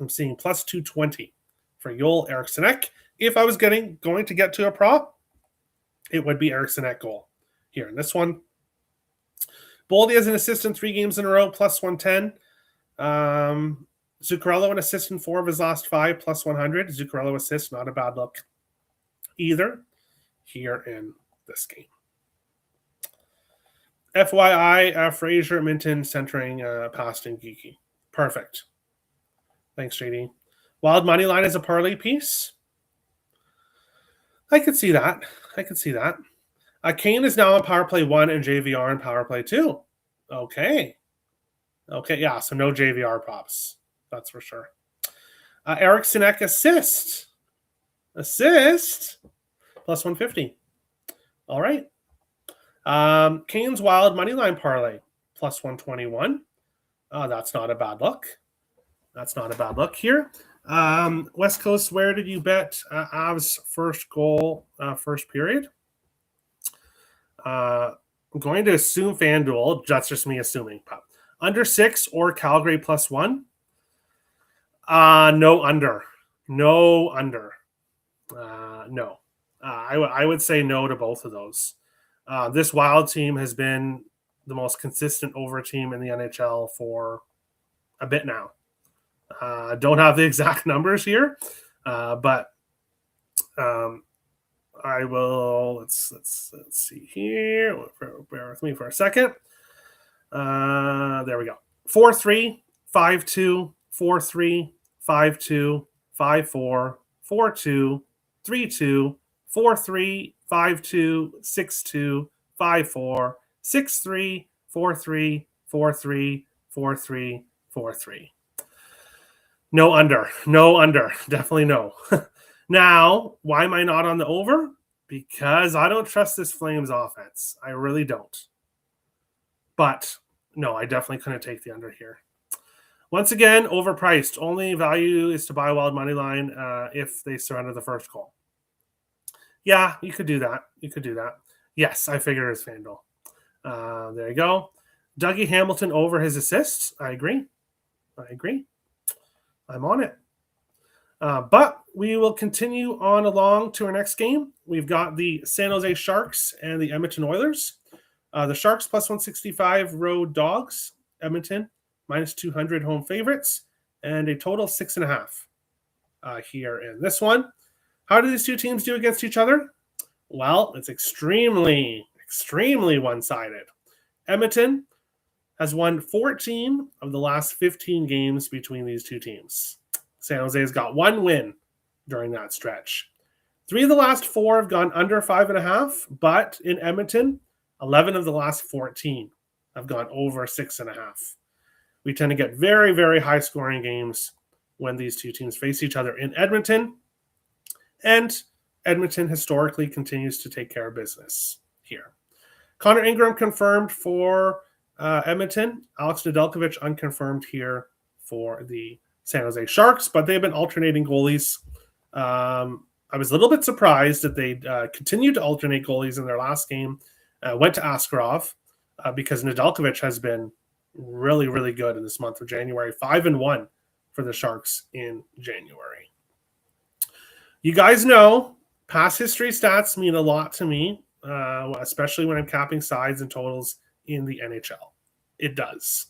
I'm seeing plus 220 for Joel Erikssonek. If I was going to get to a prop, it would be Erikssonek goal here in this one. Boldy has an assist in 3 games in a row, plus 110. Zuccarello an assist in 4 of his last 5, plus 100. Zuccarello assist, not a bad look either here in this game. FYI, Fraser Minton centering past and geeky. Perfect. Thanks, JD. Wild money line is a parlay piece. I could see that. Kane is now on power play 1 and JVR on power play 2. Okay, yeah, so no JVR props. That's for sure. Erikssonek assist. Plus 150. All right. Kane's Wild money line parlay, plus 121. That's not a bad look. Here. West Coast, where did you bet Avs first goal, first period? I'm going to assume FanDuel. That's just me assuming. Under 6 or Calgary plus 1? No under. No. I would say no to both of those. This Wild team has been the most consistent over team in the NHL for a bit now. Don't have the exact numbers here, but I will. Let's see here. Bear with me for a second. There we go. 4-3, 5-2, 4-3, 5-2, 5-4, 4-2, 3-2, 4-3, 5-2, 6-2, 5-4, 6-3, 4-3, 4-3, 4-3, 4-3. No under. Definitely no. Now, why am I not on the over? Because I don't trust this Flames offense. I really don't. But no, I definitely couldn't take the under here. Once again, overpriced. Only value is to buy Wild money line if they surrender the first goal. Yeah, you could do that. Yes, I figure it's FanDuel. There you go. Dougie Hamilton over his assists. I agree. I'm on it. But we will continue on along to our next game. We've got the San Jose Sharks and the Edmonton Oilers. The Sharks plus 165 road dogs. Edmonton minus 200 home favorites. And a total 6.5 here in this one. How do these two teams do against each other? Well, it's extremely one-sided. Edmonton has won 14 of the last 15 games between these two teams. San Jose's got 1 win during that stretch. 3 of the last 4 have gone under 5.5, but in Edmonton, 11 of the last 14 have gone over 6.5. We tend to get very, very high-scoring games when these two teams face each other in Edmonton. And Edmonton historically continues to take care of business here. Connor Ingram confirmed for Edmonton. Alex Nedeljkovic unconfirmed here for the San Jose Sharks, but they've been alternating goalies. I was a little bit surprised that they continued to alternate goalies in their last game. Went to Askarov because Nedeljkovic has been really, really good in this month of January. 5-1 for the Sharks in January. You guys know past history stats mean a lot to me, especially when I'm capping sides and totals in the NHL. It does.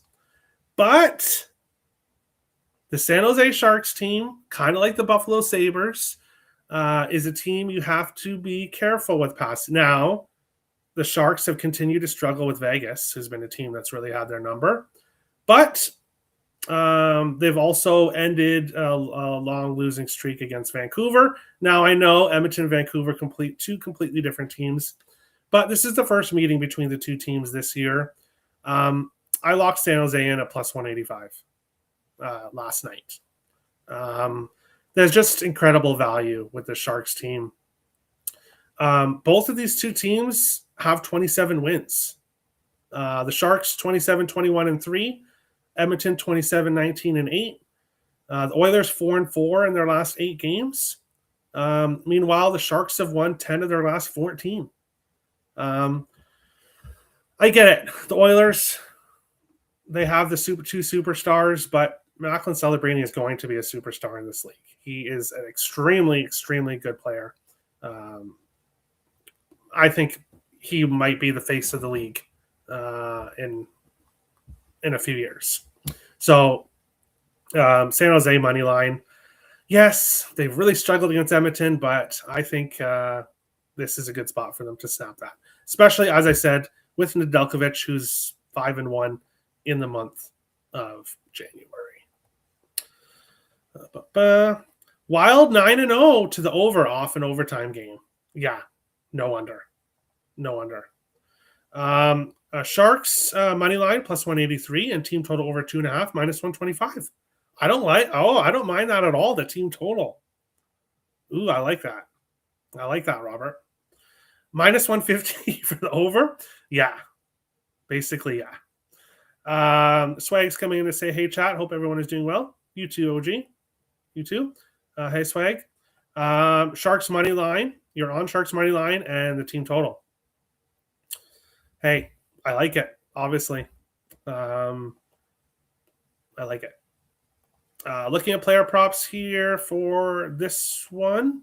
But the San Jose Sharks team, kind of like the Buffalo Sabres, is a team you have to be careful with past. Now, the Sharks have continued to struggle with Vegas, who's been a team that's really had their number. But they've also ended a long losing streak against Vancouver. Now, I know Edmonton and Vancouver two completely different teams, but this is the first meeting between the two teams this year. I locked San Jose in at plus 185 last night. There's just incredible value with the Sharks team. Both of these two teams have 27 wins. The Sharks 27-21-3, Edmonton 27-19-8. The Oilers 4-4 in their last 8 games. Meanwhile, the Sharks have won 10 of their last 14. I get it. The Oilers, they have the two superstars, but Macklin Celebrini is going to be a superstar in this league. He is an extremely, extremely good player. I think he might be the face of the league in a few years. So San Jose money line. Yes, they've really struggled against Edmonton, but I think this is a good spot for them to snap that. Especially, as I said, with Nedeljkovic, who's 5-1 in the month of January. Wild 9-0 to the over off an overtime game. Yeah, no under. Sharks money line plus 183 and team total over 2.5 minus 125. I don't mind that at all. The team total. Ooh, I like that. Robert. Minus 150 for the over. Yeah, basically, yeah. Swag's coming in to say, hey, chat. Hope everyone is doing well. You too, OG. You too. Hey, Swag. Sharks money line. You're on Sharks money line and the team total. Hey, I like it, obviously. I like it. Looking at player props here for this one.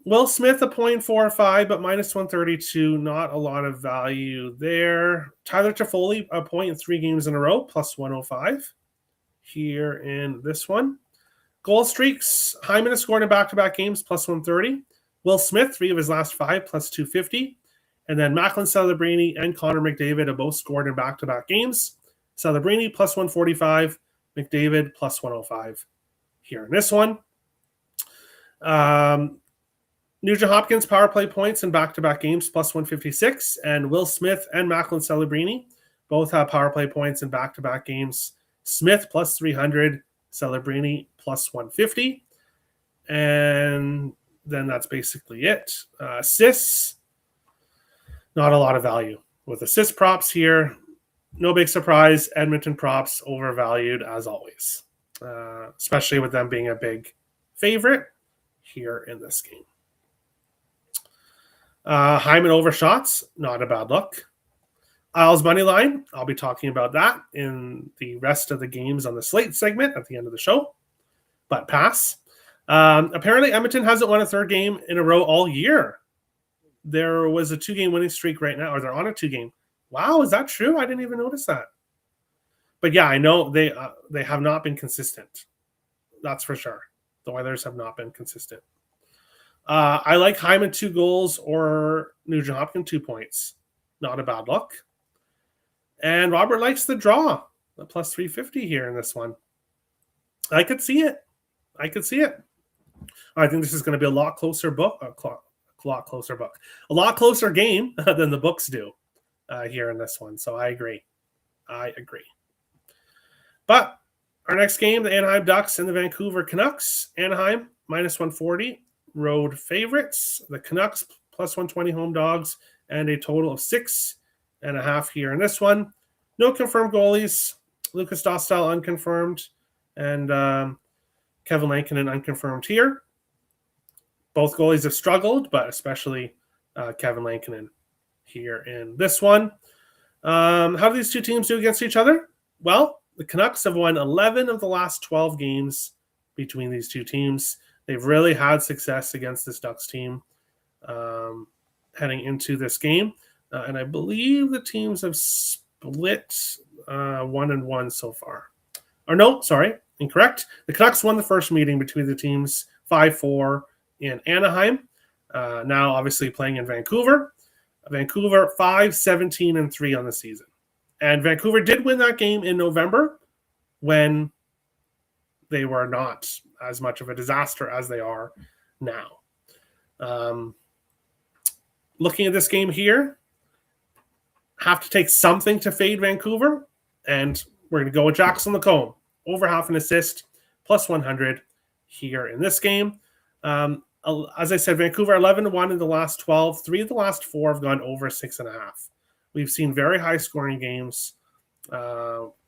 Will Smith, a 0.45, but minus 132. Not a lot of value there. Tyler Toffoli, a point in 3 games in a row, plus 105 here in this one. Goal streaks. Hyman has scored in back-to-back games, plus 130. Will Smith, 3 of his last 5, plus 250. And then Macklin Celebrini and Connor McDavid have both scored in back-to-back games. Celebrini, plus 145. McDavid, plus 105 here in this one. Nugent Hopkins, power play points in back-to-back games, plus 156. And Will Smith and Macklin Celebrini both have power play points in back-to-back games. Smith, plus 300. Celebrini, plus 150. And then that's basically it. Assists, not a lot of value. With assist props here, no big surprise. Edmonton props overvalued as always, especially with them being a big favorite here in this game. Hyman overshots, not a bad look. Isles money line, I'll be talking about that in the rest of the games on the slate segment at the end of the show, but pass. Apparently, Edmonton hasn't won a third game in a row all year. There was a 2-game winning streak right now, or they're on a 2-game. Wow, is that true? I didn't even notice that. But yeah, I know they have not been consistent. That's for sure. The Oilers have not been consistent. I like Hyman 2 goals or Nugent Hopkins 2 points. Not a bad look. And Robert likes the draw, the plus 350 here in this one. I could see it. I think this is going to be a lot closer book. A lot closer game than the books do here in this one. So I agree. But our next game, the Anaheim Ducks and the Vancouver Canucks. Anaheim, minus 140, road favorites. The Canucks, plus 120 home dogs, and a total of 6.5 here in this one. No confirmed goalies. Lucas Dostal unconfirmed, and Kevin Lankinen unconfirmed here. Both goalies have struggled, but especially Kevin Lankinen here in this one. How do these two teams do against each other? Well, the Canucks have won 11 of the last 12 games between these two teams. They've really had success against this Ducks team heading into this game. And I believe the teams have split 1-1 so far. Or no, sorry, incorrect. The Canucks won the first meeting between the teams 5-4 in Anaheim. Now, obviously, playing in Vancouver. Vancouver 5-17-3 on the season. And Vancouver did win that game in November when they were not as much of a disaster as they are now. Looking at this game here, have to take something to fade Vancouver, and we're going to go with Jackson Lacombe. Over half an assist, plus 100 here in this game. As I said, Vancouver 11-1 in the last 12. 3 of the last 4 have gone over 6.5. We've seen very high-scoring games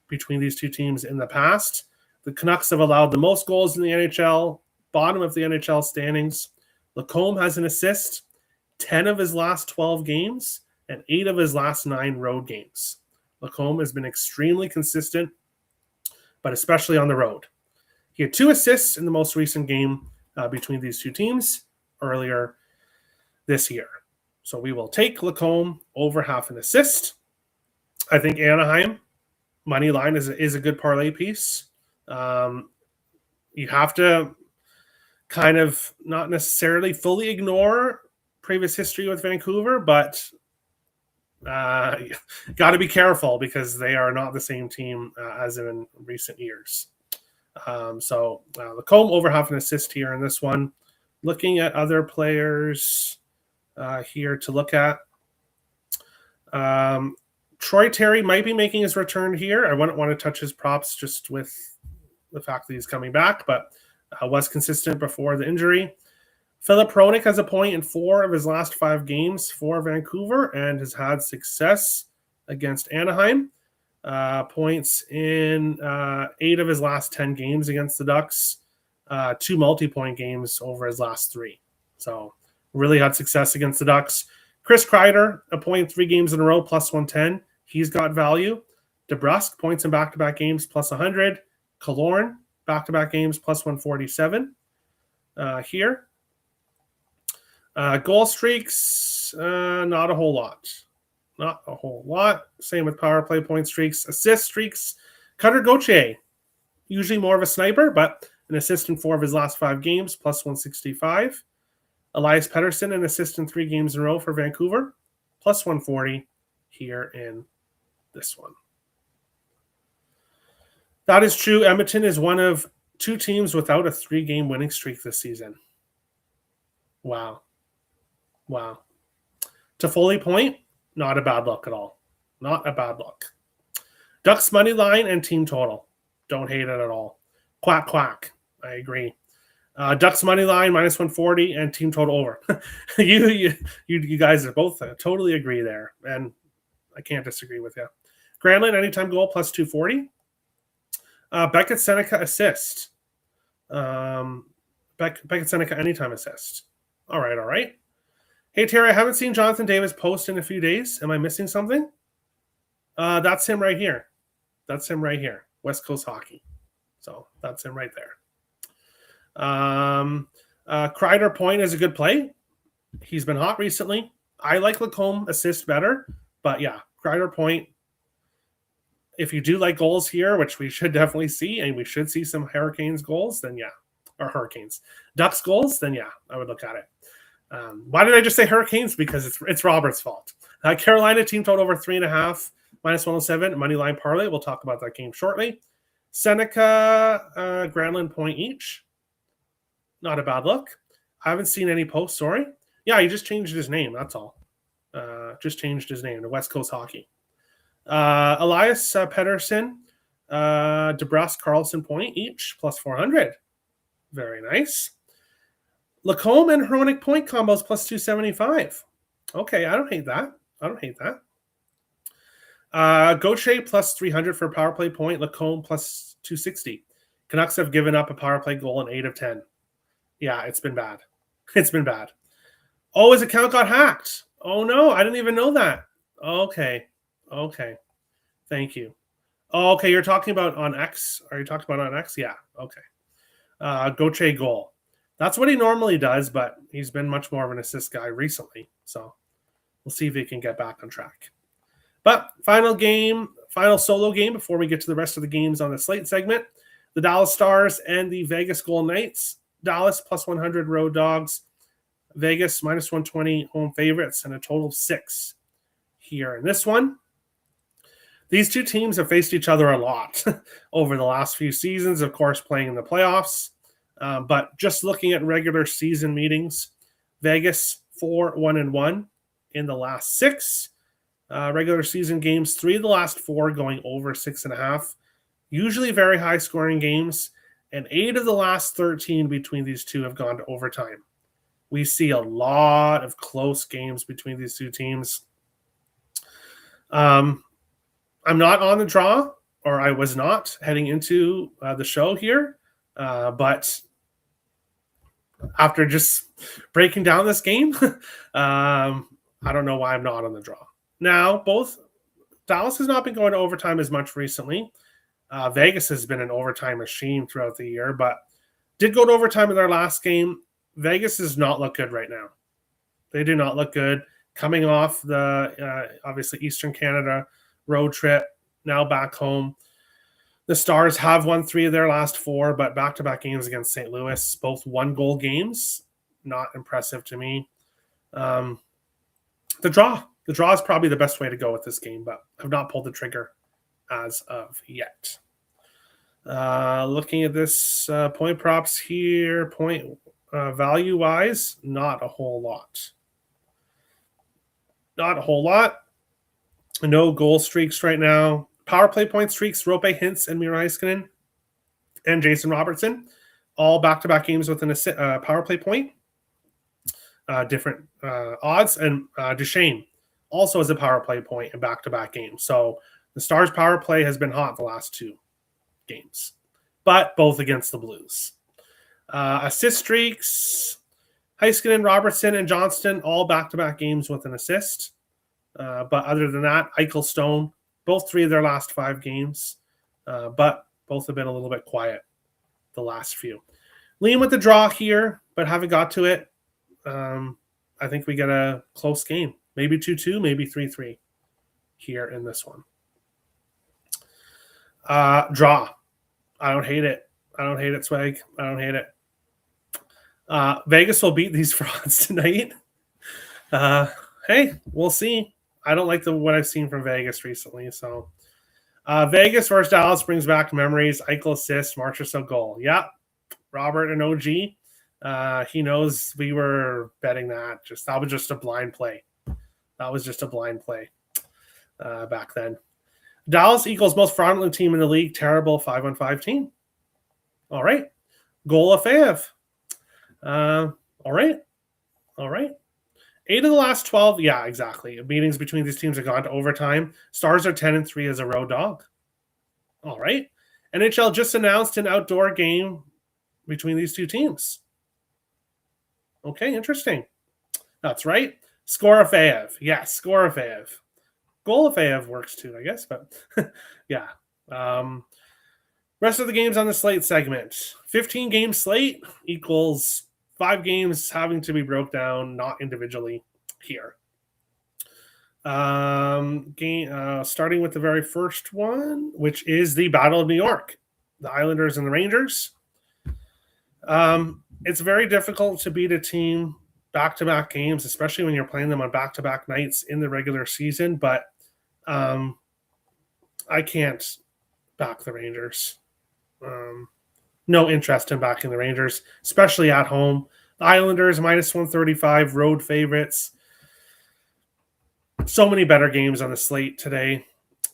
between these two teams in the past. The Canucks have allowed the most goals in the NHL, bottom of the NHL standings. Lacombe has an assist, 10 of his last 12 games, and 8 of his last 9 road games. Lacombe has been extremely consistent, but especially on the road. He had 2 assists in the most recent game between these two teams earlier this year. So we will take Lacombe over half an assist. I think Anaheim money line is a good parlay piece. You have to kind of not necessarily fully ignore previous history with Vancouver, but got to be careful because they are not the same team as in recent years. So Lacombe over half an assist here in this one. Looking at other players here to look at. Troy Terry might be making his return here. I wouldn't want to touch his props just with the fact that he's coming back, but was consistent before the injury. Philip Hronek has a point in 4 of his last 5 games for Vancouver and has had success against Anaheim. Points in 8 of his last 10 games against the Ducks. 2 multi-point games over his last 3. So really had success against the Ducks. Chris Kreider, a point 3 games in a row, plus 110. He's got value. DeBrusk, points in back-to-back games, plus 100. Killorn, back-to-back games, plus 147 here. Goal streaks, not a whole lot. Not a whole lot. Same with power play point streaks. Assist streaks, Cutter Gauthier, usually more of a sniper, but an assist in 4 of his last 5 games, plus 165. Elias Pettersson, an assist in 3 games in a row for Vancouver, plus 140 here in this one. That is true. Edmonton is one of 2 teams without a 3-game winning streak this season. Wow. Toffoli point, not a bad look at all. Not a bad look. Ducks money line and team total. Don't hate it at all. Quack, quack. I agree. Ducks money line, minus 140, and team total over. You guys are both totally agree there, and I can't disagree with you. Granlund, anytime goal, plus 240. Beckett Seneca assist. Beckett Seneca anytime assist. All right. Hey, Terry, I haven't seen Jonathan Davis post in a few days. Am I missing something? That's him right here. West Coast Hockey. So that's him right there. Kreider point is a good play. He's been hot recently. I like Lacombe assist better. But yeah, Kreider point. If you do like goals here, which we should definitely see, and we should see some Hurricanes goals, then yeah. Or Hurricanes. Ducks goals, then yeah, I would look at it. Why did I just say Hurricanes? Because it's Robert's fault. Carolina team total over 3.5, minus 107, money line parlay. We'll talk about that game shortly. Seneca, Granlund point each. Not a bad look. I haven't seen any posts, sorry. Yeah, he just changed his name, that's all. Just changed his name to West Coast Hockey. Elias Pettersson, DeBrusk, Carlson point each, plus 400. Very nice. Lacombe and Hronek point combos, plus 275. Okay, I don't hate that. Gauthier, plus 300 for power play point. Lacombe, plus 260. Canucks have given up a power play goal in 8 of 10. Yeah, it's been bad. Oh, his account got hacked. Oh, no, I didn't even know that. Okay. Thank you. Oh, okay, you're talking about on X? Are you talking about on X? Yeah, okay. Gauthier goal. That's what he normally does, but he's been much more of an assist guy recently. So we'll see if he can get back on track. But final solo game before we get to the rest of the games on the slate segment. The Dallas Stars and the Vegas Golden Knights. Dallas plus 100 road dogs. Vegas minus 120 home favorites, and a total of 6 here in this one. These two teams have faced each other a lot over the last few seasons, of course, playing in the playoffs. But just looking at regular season meetings, Vegas 4-1-1 in the last 6. Regular season games, 3 of the last 4 going over 6.5. Usually very high scoring games, and 8 of the last 13 between these two have gone to overtime. We see a lot of close games between these two teams. I'm not on the draw, or I was not heading into the show here, but after just breaking down this game, I don't know why I'm not on the draw. Now, Dallas has not been going to overtime as much recently. Vegas has been an overtime machine throughout the year, but did go to overtime in their last game. Vegas does not look good right now. They do not look good. Coming off the, obviously, Eastern Canada road trip, now back home. The Stars have won 3 of their last 4, but back-to-back games against St. Louis, both 1-goal games. Not impressive to me. The draw is probably the best way to go with this game, but I've not pulled the trigger as of yet. Looking at this point props here, point value-wise, not a whole lot. Not a whole lot. No goal streaks right now. Power play point streaks, Rope Hintz and Miro Heiskanen and Jason Robertson. All back-to-back games with a power play point. Different odds. And Duchesne also has a power play point in back-to-back games. So the Stars' power play has been hot the last 2 games, but both against the Blues. Assist streaks, Heiskanen, Robertson, and Johnston, all back-to-back games with an assist. But other than that, Eichel, Stone, both 3 of their last 5 games, but both have been a little bit quiet the last few. Lean with the draw here, but haven't got to it. I think we get a close game. Maybe 2-2, maybe 3-3 here in this one. Draw. I don't hate it. Swag. I don't hate it. Vegas will beat these frauds tonight. Hey, we'll see. I don't like what I've seen from Vegas recently. So Vegas versus Dallas brings back memories. Eichel assist, Marchessault goal. Yeah, Robert and OG. He knows we were betting that. That was just a blind play. Back then. Dallas equals most fraudulent team in the league. Terrible 5-on-5 team. All right. Goal of Fav. All right. 8 of the last 12. Yeah, exactly. Meetings between these teams have gone to overtime. Stars are 10-3 as a road dog. All right. NHL just announced an outdoor game between these two teams. Okay, interesting. That's right. Score of Fav. Yes, score of Fav. Goal of Fav works too, I guess, but yeah. Rest of the games on the slate segment. 15-game slate equals 5 games having to be broke down, not individually here. Starting with the very first one, which is the Battle of New York, the Islanders and the Rangers. It's very difficult to beat a team back-to-back games, especially when you're playing them on back-to-back nights in the regular season, but I can't back the Rangers. No interest in backing the Rangers, especially at home. The Islanders, minus 135, road favorites. So many better games on the slate today.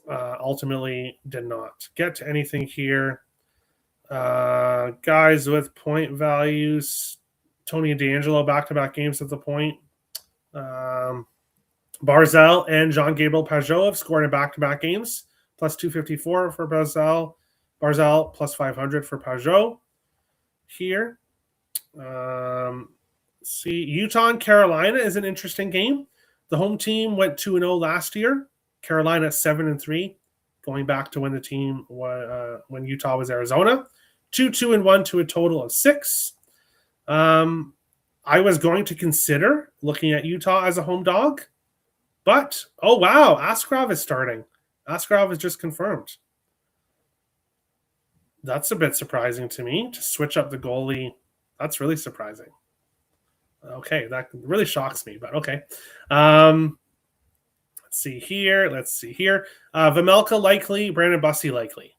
Ultimately did not get to anything here. Guys with point values. Tony and D'Angelo back-to-back games at the point. Barzal and Jean-Gabriel Pageau have scored in back-to-back games. Plus 254 for Barzal. Barzal plus 500 for Pageau here. Utah and Carolina is an interesting game. The home team went 2-0 last year. Carolina 7-3, going back to when the team when Utah was Arizona. 2-2-1 to a total of 6. I was going to consider looking at Utah as a home dog, but oh wow, Askarov is starting. Askarov is just confirmed. That's a bit surprising to me to switch up the goalie. That's really surprising. Okay, that really shocks me, but okay. Let's see here. Vamelka likely, Brandon Bussey likely.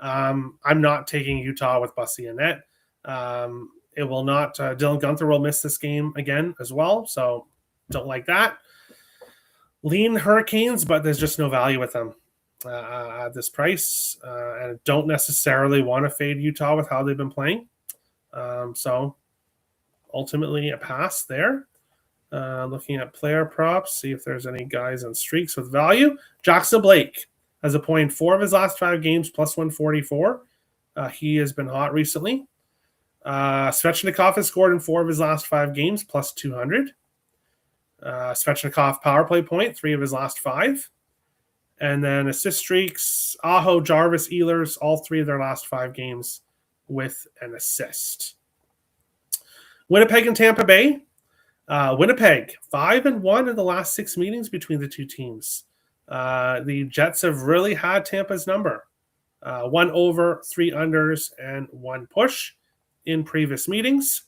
I'm not taking Utah with Bussey in net. It will not. Dylan Gunther will miss this game again as well, so don't like that. Lean Hurricanes, but there's just no value with them at this price, and don't necessarily want to fade Utah with how they've been playing. So ultimately a pass there. Looking at player props, see if there's any guys on streaks with value. Jackson Blake has a point 4 of his last 5 games, plus 144. He has been hot recently. Svechnikov has scored in 4 of his last 5 games, plus 200. Svechnikov power play point, 3 of his last 5. And then assist streaks, Aho, Jarvis, Ehlers, all 3 of their last 5 games with an assist. Winnipeg and Tampa Bay. Winnipeg, 5-1 in the last 6 meetings between the two teams. The Jets have really had Tampa's number. 1 over, 3 unders, and 1 push in previous meetings.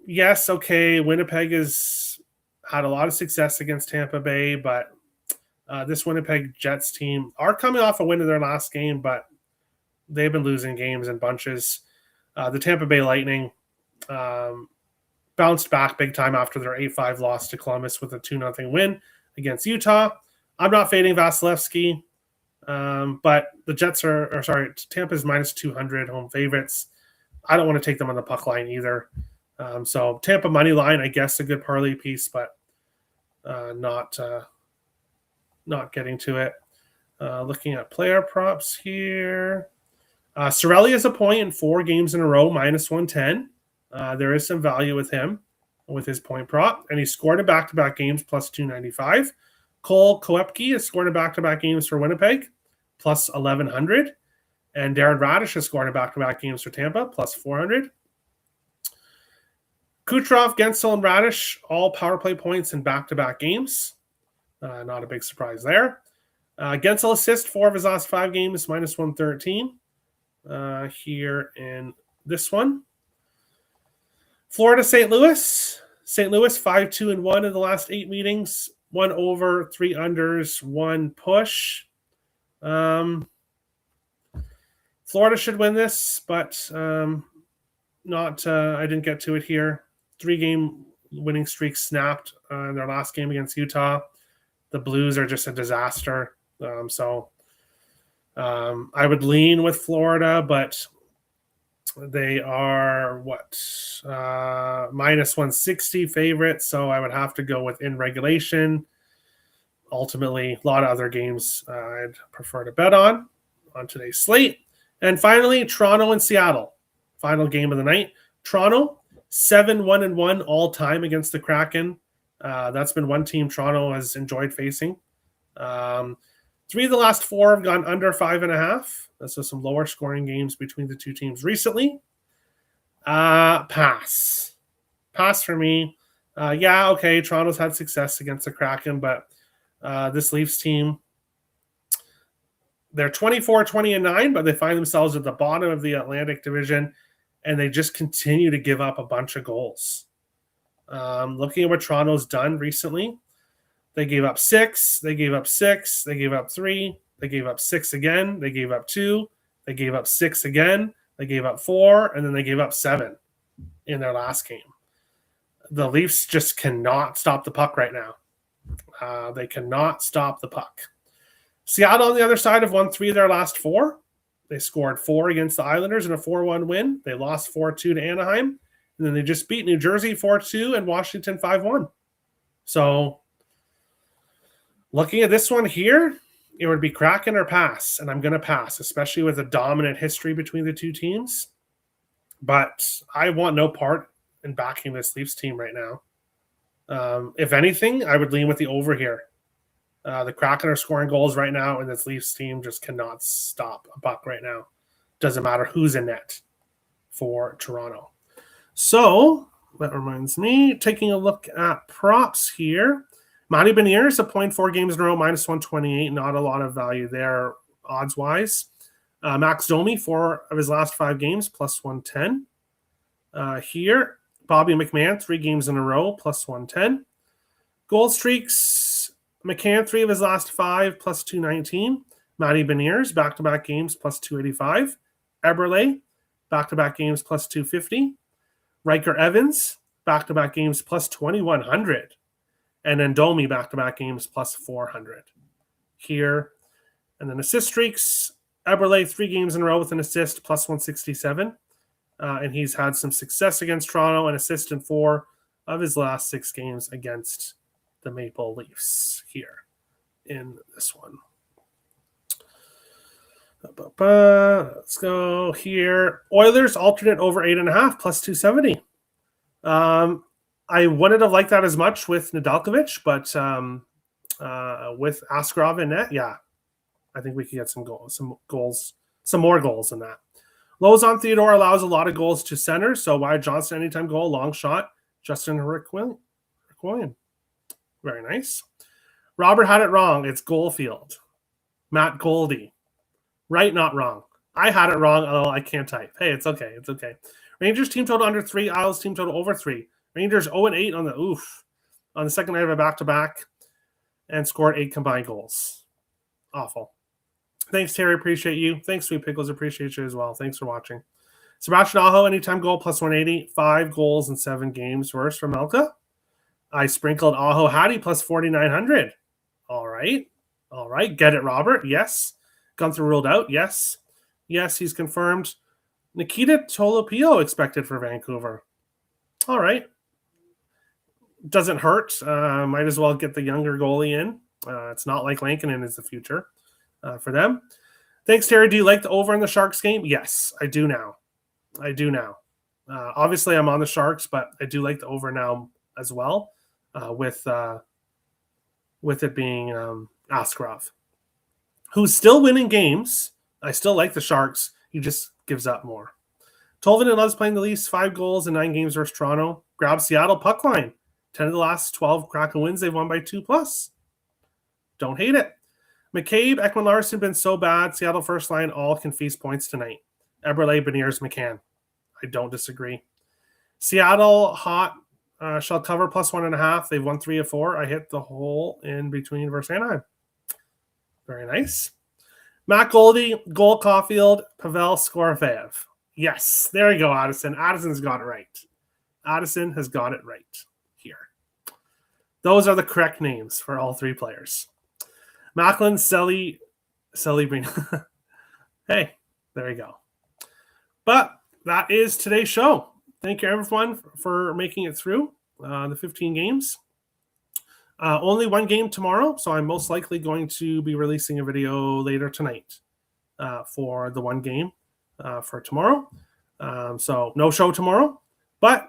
Yes, okay, Winnipeg has had a lot of success against Tampa Bay, but this Winnipeg Jets team are coming off a win in their last game, but they've been losing games in bunches. The Tampa Bay Lightning bounced back big time after their 8-5 loss to Columbus with a 2-0 win against Utah. I'm not fading Vasilevsky, but the Jets Tampa's minus 200 home favorites. I don't want to take them on the puck line either. So Tampa money line, I guess, a good parlay piece, but not getting to it. Looking at player props here. Cirelli is a point in 4 games in a row, minus 110. There is some value with him, with his point prop, and he scored in back-to-back games, plus 295. Cole Koepke has scored in back-to-back games for Winnipeg, plus 1,100. And Darren Radish has scored in back-to-back games for Tampa, plus 400. Kucherov, Gensel, and Radish, all power play points in back-to-back games. Not a big surprise there. Gensel assist 4 of his last 5 games, minus 113. Here in this one. Florida, St. Louis. St. Louis 5-2-1 in the last 8 meetings. 1 over, 3 unders, 1 push. Florida should win this, but not. I didn't get to it here. 3-game winning streak snapped in their last game against Utah. The Blues are just a disaster. So I would lean with Florida, but they are minus 160 favorites, so I would have to go with in regulation. Ultimately, a lot of other games I'd prefer to bet on today's slate. And finally, Toronto and Seattle. Final game of the night. Toronto, 7-1-1 all time against the Kraken. That's been one team Toronto has enjoyed facing. 3 of the last 4 have gone under 5.5. So some lower scoring games between the two teams recently. Pass for me. Okay, Toronto's had success against the Kraken, but this Leafs team, they're 24-20-9, but they find themselves at the bottom of the Atlantic Division, and they just continue to give up a bunch of goals. Looking at what Toronto's done recently, they gave up 6, they gave up 6, they gave up 3, they gave up 6 again, they gave up 2, they gave up 6 again, they gave up 4, and then they gave up 7 in their last game. The Leafs just cannot stop the puck right now. They cannot stop the puck. Seattle on the other side have won 3 of their last 4. They scored 4 against the Islanders in a 4-1 win. They lost 4-2 to Anaheim. And then they just beat New Jersey 4-2 and Washington 5-1. So looking at this one here, it would be Kraken or pass. And I'm going to pass, especially with a dominant history between the two teams. But I want no part in backing this Leafs team right now. If anything, I would lean with the over here. The Kraken are scoring goals right now, and this Leafs team just cannot stop a puck right now. Doesn't matter who's in net. for Toronto. So that reminds me, taking a look at props here. Matty Beniers, a point 4 games in a row, minus 128. Not a lot of value there, odds-wise. Max Domi, 4 of his last 5 games, plus 110. Here, Bobby McMahon, 3 games in a row, plus 110. Goal streaks, McCann, 3 of his last 5, plus 219. Matty Beniers, back-to-back games, plus 285. Eberle, back-to-back games, plus 250. Riker Evans, back-to-back games, plus 2,100. And then Domi, back-to-back games, plus 400. Here. And then assist streaks, Eberle, 3 games in a row with an assist, plus 167. And he's had some success against Toronto, and assist in 4 of his last 6 games against the Maple Leafs here in this one. Let's go here. Oilers alternate over 8.5 plus 270. I wouldn't have liked that as much with Nedeljkovic, but with Askarov in net, yeah, I think we could get some more goals than that. Lozon Theodore allows a lot of goals to center, so Wyatt Johnston anytime goal, long shot. Justin Rickwillian. Very nice. Robert had it wrong. It's Goldfield. Matt Goldie. Right, not wrong. I had it wrong. Oh, I can't type. Hey, it's okay. It's okay. Rangers team total under 3. Isles team total over 3. Rangers 0-8 on the second night of a back-to-back and scored 8 combined goals. Awful. Thanks, Terry. Appreciate you. Thanks, Sweet Pickles. Appreciate you as well. Thanks for watching. Sebastian Aho, anytime goal, plus 180. 5 goals in 7 games. Worse for Melka. I sprinkled Aho Hattie, plus 4,900. All right. Get it, Robert. Yes. Gunther ruled out. Yes, he's confirmed. Nikita Tolopio expected for Vancouver. All right. Doesn't hurt. Might as well get the younger goalie in. It's not like Lankinen is the future for them. Thanks, Terry. Do you like the over in the Sharks game? Yes, I do now. Obviously, I'm on the Sharks, but I do like the over now as well with it being Askarov, who's still winning games. I still like the Sharks. He just gives up more. Tolvanen loves playing the Leafs. 5 goals in 9 games versus Toronto. Grab Seattle puck line. 10 of the last 12 Kraken wins, they've won by 2+. Don't hate it. McCabe, Ekman Larson been so bad. Seattle first line all can feast points tonight. Eberle, Beniers, McCann. I don't disagree. Seattle hot shall cover plus 1.5. They've won 3 of 4. I hit the hole in between versus Anaheim. Very nice. Matt Goldie, goal Caulfield, Pavel Skorofeyev. Yes, there you go, Addison. Addison's got it right. Addison has got it right here. Those are the correct names for all 3 players. Macklin, Selly Breen. Hey, there you go. But that is today's show. Thank you, everyone, for making it through the 15 games. Only 1 game tomorrow, so I'm most likely going to be releasing a video later tonight for the 1 game for tomorrow. So no show tomorrow, but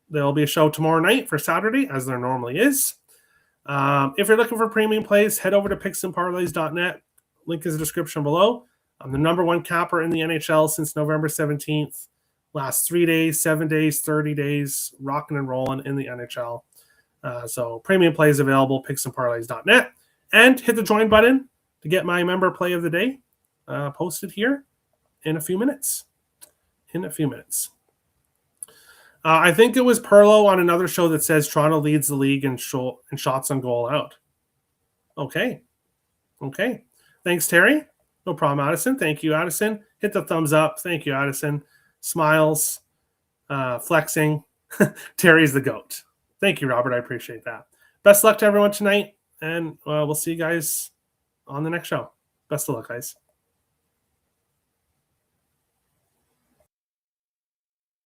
there'll be a show tomorrow night for Saturday, as there normally is. If you're looking for premium plays, head over to picksandparlays.net. Link is in the description below. I'm the number 1 capper in the NHL since November 17th. Last 3 days, 7 days, 30 days, rocking and rolling in the NHL. So premium plays available, picksandparlays.net. And hit the join button to get my member play of the day posted here in a few minutes. I think it was Perlo on another show that says Toronto leads the league in shots on goal out. Okay. Thanks, Terry. No problem, Addison. Thank you, Addison. Hit the thumbs up. Thank you, Addison. Smiles, flexing. Terry's the GOAT. Thank you, Robert. I appreciate that. Best luck to everyone tonight, and we'll see you guys on the next show. Best of luck, guys.